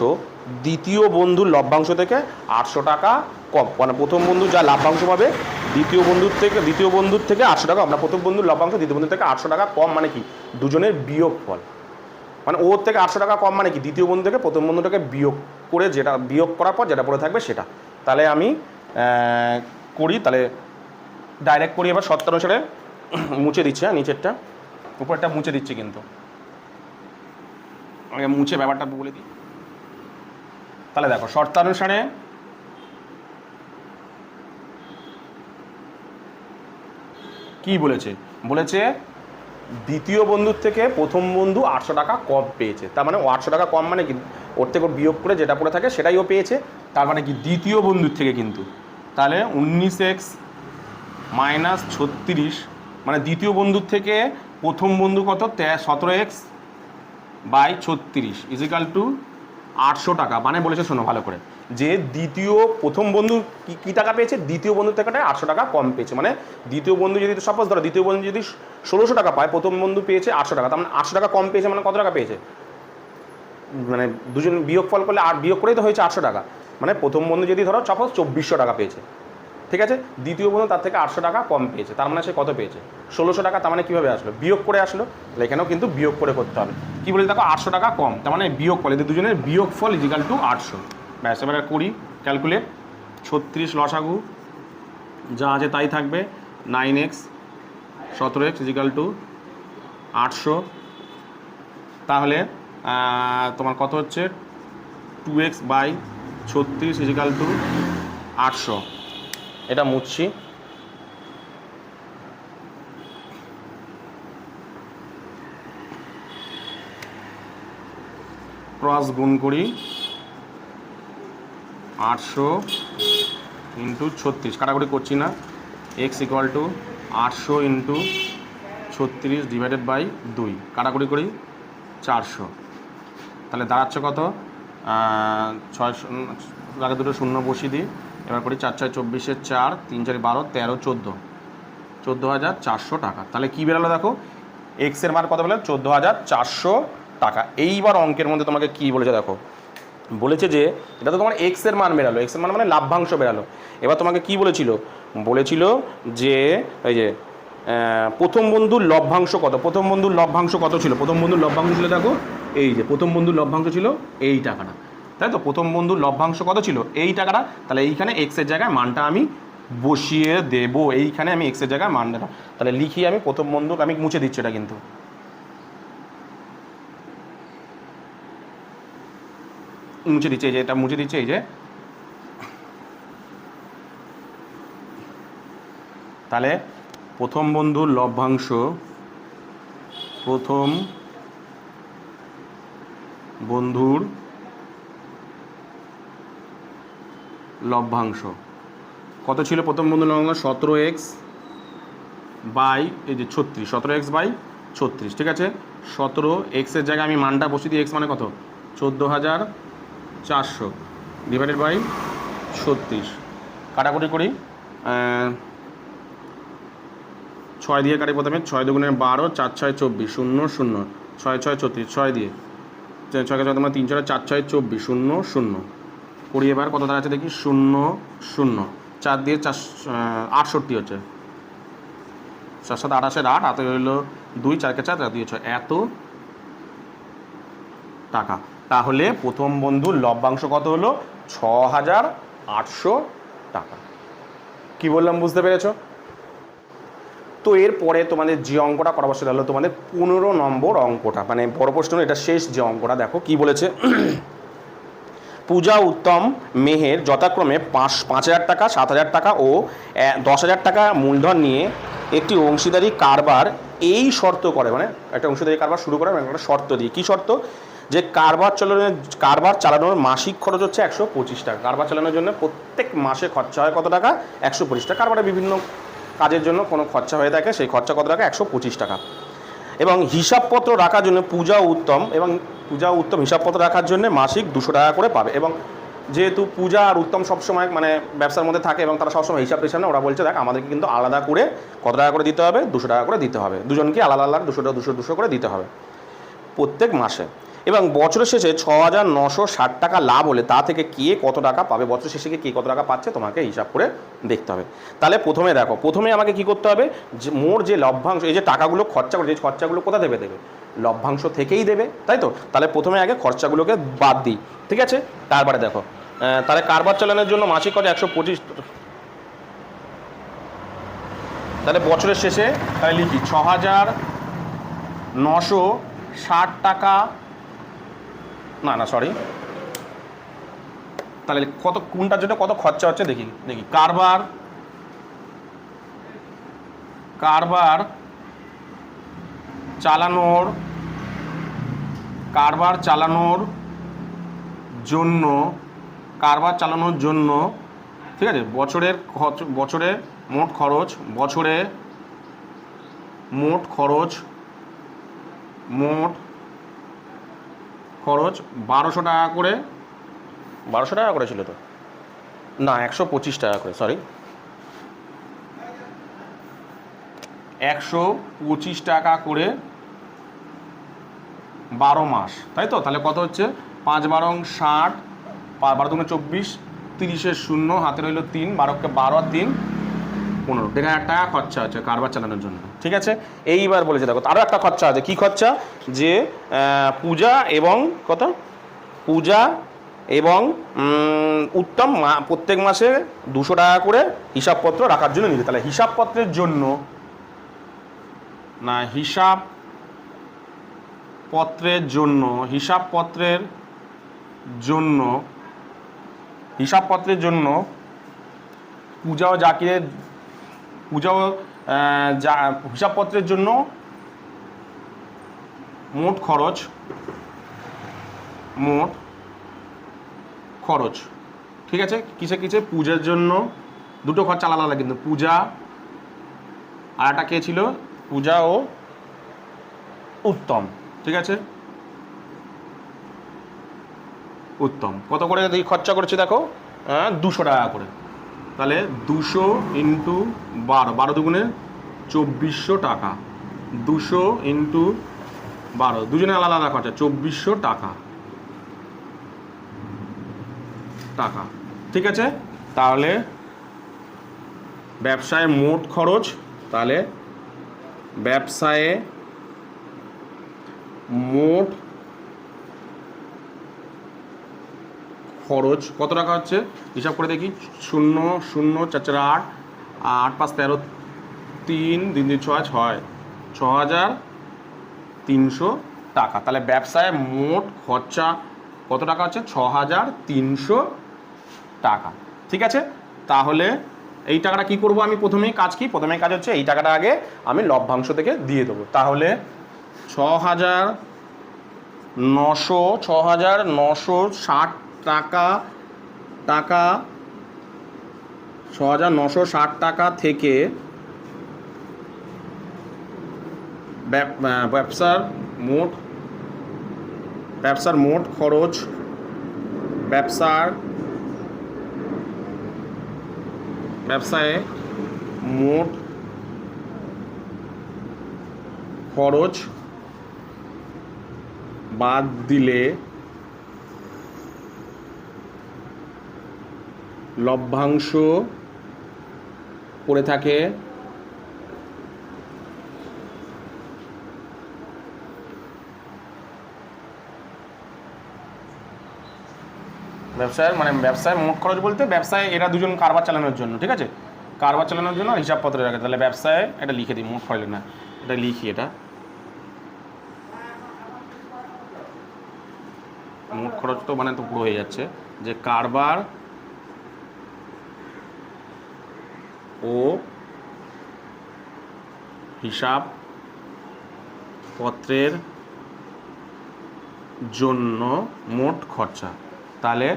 দ্বিতীয় বন্ধুর লভ্যাংশ থেকে 800 টাকা কম, মানে প্রথম বন্ধু যা লাভ্যাংশ পাবে দ্বিতীয় বন্ধুর থেকে 800 টাকা, আমরা প্রথম বন্ধুর লভ্যাংশ দ্বিতীয় বন্ধুর থেকে 800 টাকা কম, মানে কি? দুজনের বিয়োগফল, মানে ওর থেকে 800 টাকা কম, মানে কি? দ্বিতীয় বন্ধু থেকে প্রথম বন্ধুটাকে বিয়োগ করার পর যেটা পড়ে থাকবে সেটা। তাহলে আমি করি, তাহলে ডাইরেক্ট করি। এবার শর্ত অনুসারে মুছে দিচ্ছে, নিচেরটা উপরেরটা মুছে দিচ্ছি, কিন্তু আগে মুছে ব্যাপারটা বলে দিই। তাহলে দেখো শর্তানুসারে কি বলেছে দ্বিতীয় বন্ধুর থেকে প্রথম বন্ধু 800 টাকা কম পেয়েছে। তার মানে ও 800 টাকা কম, মানে কি? ওর থেকে বিয়োগ করে যেটা পড়ে থাকে সেটাই ও পেয়েছে। তার মানে কি? দ্বিতীয় বন্ধুর থেকে কিন্তু, তাহলে 19x-36, মানে দ্বিতীয় বন্ধুর থেকে প্রথম বন্ধু কত? 17x/36 ইজিক্যাল টু 800 টাকা। মানে বলেছে, শোনো ভালো করে, যে প্রথম বন্ধু কি টাকা পেয়েছে? দ্বিতীয় বন্ধুর থেকে 800 টাকা কম পেয়েছে। মানে দ্বিতীয় বন্ধু যদি, সাপোজ ধরো দ্বিতীয় বন্ধু যদি 1600 টাকা পায়, প্রথম বন্ধু পেয়েছে 800 টাকা, তার মানে 800 টাকা কম পেয়েছে, মানে কত টাকা পেয়েছে? মানে দুজন বিয়োগফল করলে বিয়োগ করেই তো হয়েছে 800 টাকা। মানে প্রথম বন্ধু যদি ধরো সাপোজ 2400 টাকা পেয়েছে, ঠিক আছে, দ্বিতীয় বন্ধু তার থেকে 800 টাকা কম পেয়েছে, তার মানে সে কত পেয়েছে? 1600 টাকা। তার মানে কীভাবে আসলো? বিয়োগ করে আসলো। তাহলে এখানেও কিন্তু বিয়োগ করে করতে হবে। কী বলে দেখো, 800 টাকা কম, তার মানে বিয়োগ ফল, এদের দুজনের বিয়োগফল ইজিক্যাল টু 800। ব্যাস, এবারে করি ক্যালকুলেট। 36 লসাগু যা আছে তাই থাকবে, 9x 17x ইজিক্যাল টু 800। তাহলে তোমার কত হচ্ছে? 2x/36 is equal two 800। এটা মুছছি। ক্রস গুণ করি, 800 ইন্টু 36, কাটাকুটি করছি না, x ইকুয়াল টু 800 ইন্টু 36 ডিভাইডেড বাই 2, কাটাকুটি করি 400। তাহলে দাঁড়াচ্ছে কত? 600, আগে দুটো শূন্য বসিয়ে দিই। এবার করি 4 6 24, 4 3 4 12 13 14, 14,400 টাকা। তাহলে কী বেরোলো দেখো, এক্সের মান কত বেরোলো? 14,400 টাকা। এইবার অঙ্কের মধ্যে তোমাকে কী বলেছে দেখো, বলেছে যে এটা তো তোমার এক্সের মান বেরালো, এক্সের মান মানে লাভ্যাংশ বেরালো। এবার তোমাকে কি বলেছিল যে এই যে প্রথম বন্ধুর লভ্যাংশ কত? প্রথম বন্ধুর লভ্যাংশ ছিল? প্রথম বন্ধুর লভ্যাংশ ছিল দেখো, এই যে প্রথম বন্ধুর লভ্যাংশ ছিল এই টাকাটা। তাই তো প্রথম বন্ধুর লভ্যাংশ কত ছিল এই টাকাটা, তাহলে এইখানে এক্সের জায়গায় মানটা আমি বসিয়ে দেব, এইখানে আমি এক্সের জায়গায় মান দেব। তাহলে লিখি আমি প্রথম বন্ধুক, আমি মুছে দিচ্ছি এটা কিন্তু, মুছে দিচ্ছি, এই যে এটা মুছে দিচ্ছি, এই যে তাহলে প্রথম বন্ধুর লভ্যাংশ, প্রথম বন্ধুর লভ্যাংশ কত ছিল? প্রথম বন্ধুর লভ্যাংশ 17x বাই এই যে 36, 17x বাই 36, ঠিক আছে। 17x এর জায়গায় আমি মানটা বসিয়ে দিই, এক্স মানে কত 14,400 ডিভাইডেড বাই 36, কাটাকুটি করি, 6 দিয়ে কাটি প্রথমে, 6 দুগুণে 12, 4 6 24, 0 0, 6 6 36, 6 দিয়ে 6 কে তোমার 3 4 4 6 24, 0 0 করি। এবার কত দাঁড়াচ্ছে দেখি, 0 0, 4 দিয়ে 4 68 হচ্ছে, 4 7 28 8, হাতে হইলো 2, 4 কে 4, 4 দিয়ে 6, এত টাকা। তাহলে প্রথম বন্ধুর লভ্যাংশ কত হলো? 6,800 টাকা। কি বললাম বুঝতে পেরেছো? তো এরপরে তোমাদের যে অঙ্কটা করাবো সেটা হলো তোমাদের 15 নম্বর অঙ্কটা, মানে বড় প্রশ্ন, এটা শেষ যে অঙ্কটা। দেখো কি বলেছে, পূজা, উত্তম, মেহের যথাক্রমে 5,000 টাকা, 7,000 টাকা ও 10,000 টাকা মূলধন নিয়ে একটি অংশীদারি কারবার এই শর্ত করে, মানে একটা অংশীদারি কারবার শুরু করে একটা শর্ত দিয়ে। কী শর্ত? যে কারবার চালানোর মাসিক খরচ হচ্ছে 125 টাকা। কারবার চালানোর জন্য প্রত্যেক মাসে খরচা হয় কত টাকা? 125 টাকা। কারবারে বিভিন্ন কাজের জন্য কোনো খরচা হয়ে থাকে, সেই খরচা কত টাকা? 125 টাকা। এবং হিসাবপত্র রাখার জন্য পূজা উত্তম হিসাবপত্র রাখার জন্য মাসিক 200 টাকা করে পাবে। এবং যেহেতু পূজা আর উত্তম সবসময় মানে ব্যবসার মধ্যে থাকে এবং তারা সবসময় হিসাব পেছনে, ওরা বলছে দেখ আমাদেরকে কিন্তু আলাদা করে কত টাকা করে দিতে হবে? 200 টাকা করে দিতে হবে, দুজনকে আলাদা আলাদা 200 করে দিতে হবে প্রত্যেক মাসে। এবং বছরের শেষে 6,960 টাকা লাভ হলে তা থেকে কে কত টাকা পাবে, বছর শেষে কে কত টাকা পাচ্ছে তোমাকে হিসাব করে দেখতে হবে। তাহলে প্রথমে দেখো, প্রথমে আমাকে কি করতে হবে, যে মোর যে লভ্যাংশ, এই যে টাকাগুলো খরচা করে, এই খরচাগুলো কোথা দেবে? লভ্যাংশ থেকেই দেবে, তাই তো। তাহলে প্রথমে আগে খরচাগুলোকে বাদ দিই, ঠিক আছে। তারপরে দেখো, তাহলে কারবার চালানোর জন্য মাসিক খরচ 125, তাহলে বছরের শেষে তাহলে লিখি 6,960 টাকা, না সরি, তাহলে কত, কোনটার জন্য কত খরচা হচ্ছে দেখি। কারবার চালানোর জন্য, ঠিক আছে, বছরে মোট খরচ 1200 টাকা করে, 1200 টাকা করে ছিল তো, না 125 টাকা করে, সরি 125 টাকা করে 12 মাস, তাই তো। তাহলে কত হচ্ছে? 5 12 60, 12 দুগুণে 24, 30-এর 0, হাতে রইল 3, 12কে 12 আর 3 15, 1,500 টাকা খরচা হচ্ছে কারবার চালানোর জন্য, ঠিক আছে। এইবার বলেছে দেখো আরও একটা খরচা আছে। কী খরচা? যে পূজা এবং উত্তম প্রত্যেক মাসে 200 টাকা করে হিসাবপত্র রাখার জন্য নিতে। তাহলে হিসাবপত্রের জন্য পূজা ও জাকিরের হিসাবপত্রের জন্য মোট খরচ, ঠিক আছে। কিসে পূজার জন্য দুটো খরচা আলাদা আলাদা, কিন্তু পূজা আর একটা কে ছিল? পূজা ও উত্তম, ঠিক আছে। উত্তম কত করে খরচা করেছে দেখো, 200 টাকা করে। তাহলে 200 ইন্টু 12 দুগুণে 2400 টাকা, 200 ইন্টু 12, দুজনে আলাদা আলাদা খরচা 2400 টাকা, ঠিক আছে। তাহলে ব্যবসায় মোট খরচ, তাহলে ব্যবসায়ে মোট খরচ কত টাকা হচ্ছে হিসাব করে দেখি, 0 0 4 4 8 8 5 13 3 3 3 6 6 6,300 টাকা। তাহলে ব্যবসায় মোট খরচা কত টাকা হচ্ছে, 6,300 টাকা। ঠিক আছে, তাহলে এই টাকাটা কি করব আমি প্রথমেই কাজ হচ্ছে এই টাকাটা আগে আমি লভ্যাংশ থেকে দিয়ে দেবো। তাহলে 6,960 টাকা 6,960 টাকা থেকে ব্যবসার মোট খরচ, ব্যবসায় মোট খরচ বাদ দিলে লভ্যাংশ পড়ে থাকে ব্যবসায় মোট খরচ বলতে ব্যবসায় এরা দুজন কারবার চালানোর জন্য, ঠিক আছে, কারবার চালানোর জন্য হিসাবপত্র রাখে। তাহলে ব্যবসায় এটা লিখে দিই, মোট খরচ না, এটা লিখি, এটা মোট খরচ তো মানে তো পুরো হয়ে যাচ্ছে যে কারবার ও হিসাব পত্রের জন্য মোট খরচা। তাহলে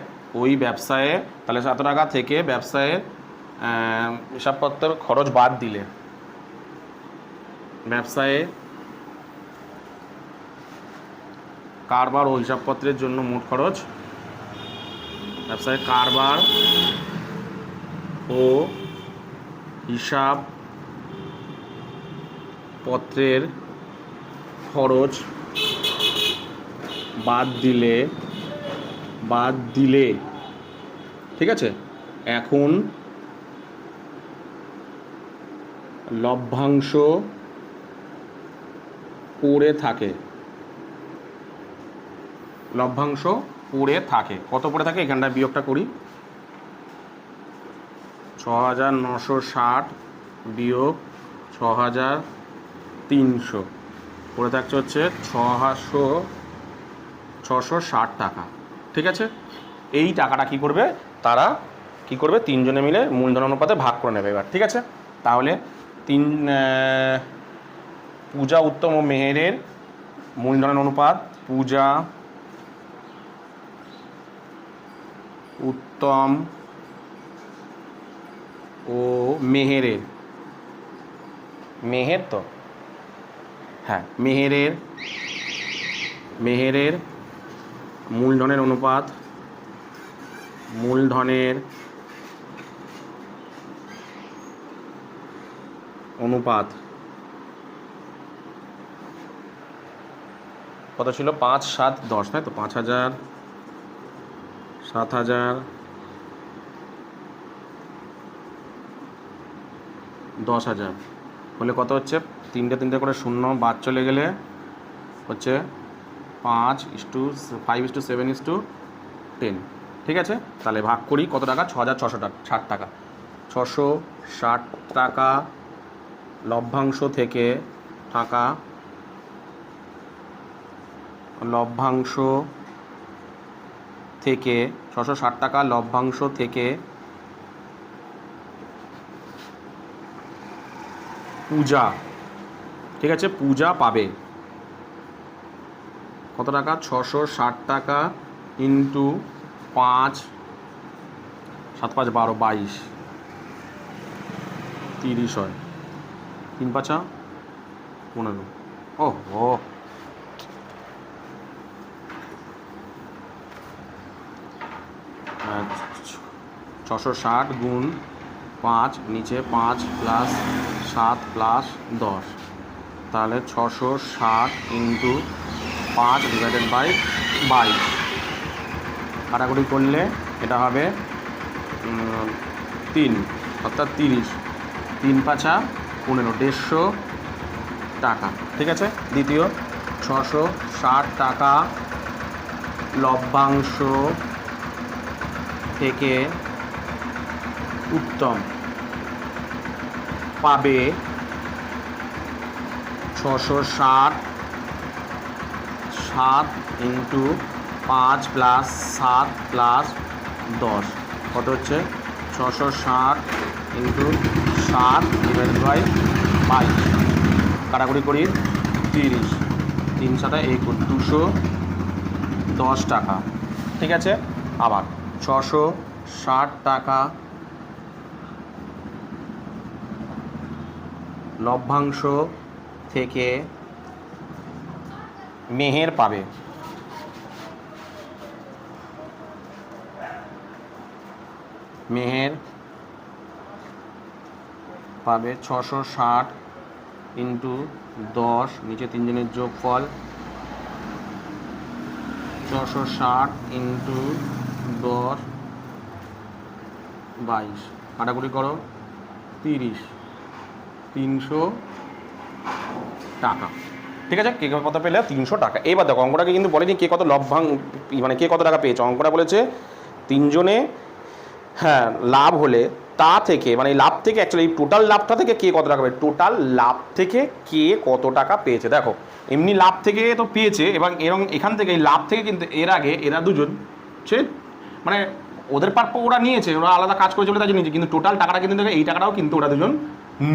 ওই ব্যবসায়ে তাহলে 7 টাকা থেকে ব্যবসায়ের হিসাবপত্রের খরচ বাদ দিলে ব্যবসায়ে কারবার ও হিসাবপত্রের জন্য মোট খরচ, ব্যবসায় কারবার ও হিসাব পত্রের খরচ বাদ দিলে ঠিক আছে, এখন লভ্যাংশ পড়ে থাকে, কত পড়ে থাকে এখানটা বিয়োগটা করি, 6,960 বিয়োগ 6,300 পড়ে থাকছে হচ্ছে 660 টাকা। ঠিক আছে, এই টাকাটা কি করবে তারা তিনজনে মিলে মূলধন অনুপাতে ভাগ করে নেবে এবার। ঠিক আছে, তাহলে পূজা, উত্তম ও মেহেরের মূলধনের অনুপাত, পূজা, উত্তম ও মেহেরের, মেহের তো হ্যাঁ মেহেরের মূলধনের অনুপাত, কত ছিল, 5 7 10, তাই তো, 5,000 7,000 10,000 হলে কত হচ্ছে, 3 করে শূন্য বাদ চলে গেলে হচ্ছে 5:5:7:10। ঠিক আছে, তাহলে ভাগ করি কত টাকা, 6,660 টাকা। 660 টাকা লভ্যাংশ থেকে 660 টাকা লভ্যাংশ থেকে পূজা, ঠিক আছে, পূজা পাবে কত টাকা, 660 টাকা ইন্টু 5, 7 5 12 22 30 হয়, 3 5 15, ও 660 গুণ 5, নিচে 5 প্লাস 7 প্লাস 10, তাহলে 660 ইন্টু 5 ডিভাইডেড বাই 22, কাটাকুটি করলে এটা হবে 3, অর্থাৎ 30, 3 5 15, 150 টাকা। ঠিক আছে, দ্বিতীয় 660 টাকা লভ্যাংশ থেকে উত্তম পাবে 660, 7 ইন্টু 5 প্লাস 7 প্লাস 10 কত হচ্ছে 660 ইন্টু 7 ডিভাইডেড বাই 22, কাটাকুটি করি 30, 3 7 21, 210 টাকা। ঠিক আছে, আবার 660 টাকা লভ্যাংশ থেকে মেহের পাবে মেহের পাবে 660 ইন্টু 10, নিচে 3 জনের যোগফল 660 ইন্টু 10 22, কাটাকুটি করো 30, 300 টাকা। ঠিক আছে, কে কত পেলে 300 টাকা। এবার দেখো অঙ্কটাকে কিন্তু বলেনি কে কত মানে কে কত টাকা পেয়েছে, অঙ্কটা বলেছে তিনজনে হ্যাঁ লাভ হলে তা থেকে, মানে এই লাভ থেকে অ্যাকচুয়ালি এই টোটাল লাভটা থেকে কে কত টাকা পেয়েছে, টোটাল লাভ থেকে কে কত টাকা পেয়েছে। দেখো এমনি লাভ থেকে তো পেয়েছে, এবং এখান থেকে এই লাভ থেকে কিন্তু এর আগে এরা দুজন সে মানে ওদের প্রাপ্য ওরা নিয়েছে, ওরা আলাদা কাজ করে চলে তাই নিয়েছে, কিন্তু টোটাল টাকাটা কিন্তু এই টাকাটাও কিন্তু ওরা দুজন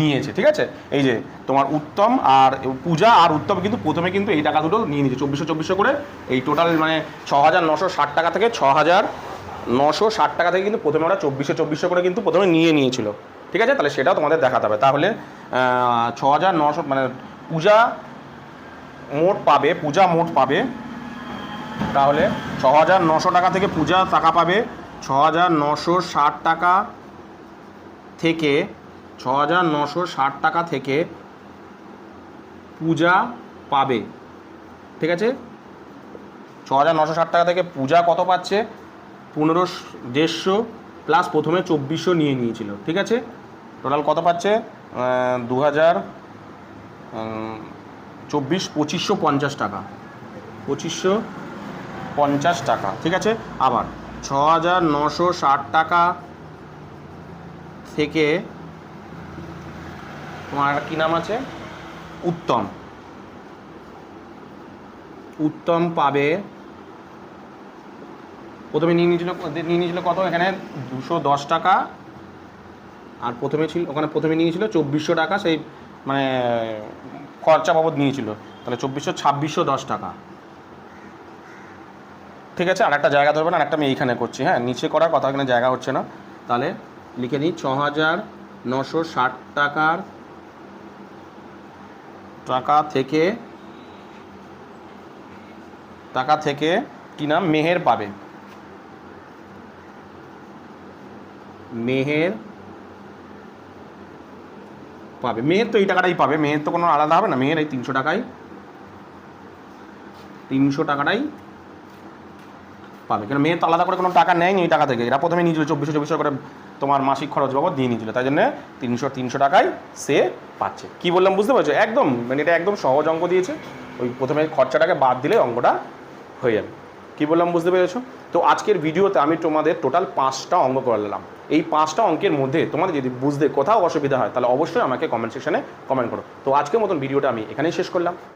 নিয়েছে। ঠিক আছে, এই যে তোমার উত্তম আর পূজা আর উত্তম কিন্তু প্রথমে কিন্তু এই টাকা দুটো নিয়ে নিয়েছে 2400 করে, এই টোটাল মানে 6960 টাকা থেকে 6960 টাকা থেকে কিন্তু প্রথমে ওরা 2400 করে কিন্তু প্রথমে নিয়েছিল। ঠিক আছে, তাহলে সেটাও তোমাদের দেখাতে হবে। তাহলে 6900 মানে পূজা মোট পাবে তাহলে 6900 টাকা থেকে পূজা টাকা পাবে 6960 টাকা থেকে 6960 টাকা থেকে পূজা পাবে। ঠিক আছে, 6960 টাকা থেকে পূজা কত পাচ্ছে 1550 প্লাস প্রথমে 2400 নিয়েছিল। ঠিক আছে, টোটাল কত পাচ্ছে 2024 2550 টাকা, 2550 টাকা। ঠিক আছে, আবার 6960 টাকা থেকে তোমার কি নাম আছে উত্তম পাবে প্রথমে নিয়ে নিয়েছিল কত, এখানে 210 টাকা, আর ওখানে প্রথমে নিয়েছিল 2400 টাকা, সেই মানে খরচা বাবদ নিয়েছিল, তাহলে 2610 টাকা। ঠিক আছে, আর একটা জায়গা ধরবেন, আর একটা আমি এইখানে করছি, হ্যাঁ নিচে করার কথা, এখানে জায়গা হচ্ছে না, তাহলে লিখে নিই 6960 টাকা থেকে কি নাম মেহের পাবে, মেহের তো এই টাকাটাই পাবে, মেহের তো কোনো আলাদা হবে না, মেহের এই 300 টাকাটাই পাবে, কারণ মেহের তো আলাদা করে কোনো টাকা নেয়নি এই টাকা থেকে, এরা প্রথমে নিয়েছিল 2400 করে তোমার মাসিক খরচ বাবদ দিয়ে নিয়েছিল, তাই জন্য 300 টাকায় সে পাচ্ছে। কি বললাম বুঝতে পারছো, একদম মানে এটা একদম সহজ অঙ্ক দিয়েছে, ওই প্রথমে খরচাটাকে বাদ দিলে অঙ্কটা হয়ে যাবে। কি বললাম বুঝতে পেরেছো? তো আজকের ভিডিওতে আমি তোমাদের টোটাল 5টা অঙ্ক করলাম। এই 5টা অঙ্কের মধ্যে তোমাদের যদি বুঝতে কোথাও অসুবিধা হয় তাহলে অবশ্যই আমাকে কমেন্ট সেকশনে কমেন্ট করো। তো আজকের মতন ভিডিওটা আমি এখানেই শেষ করলাম।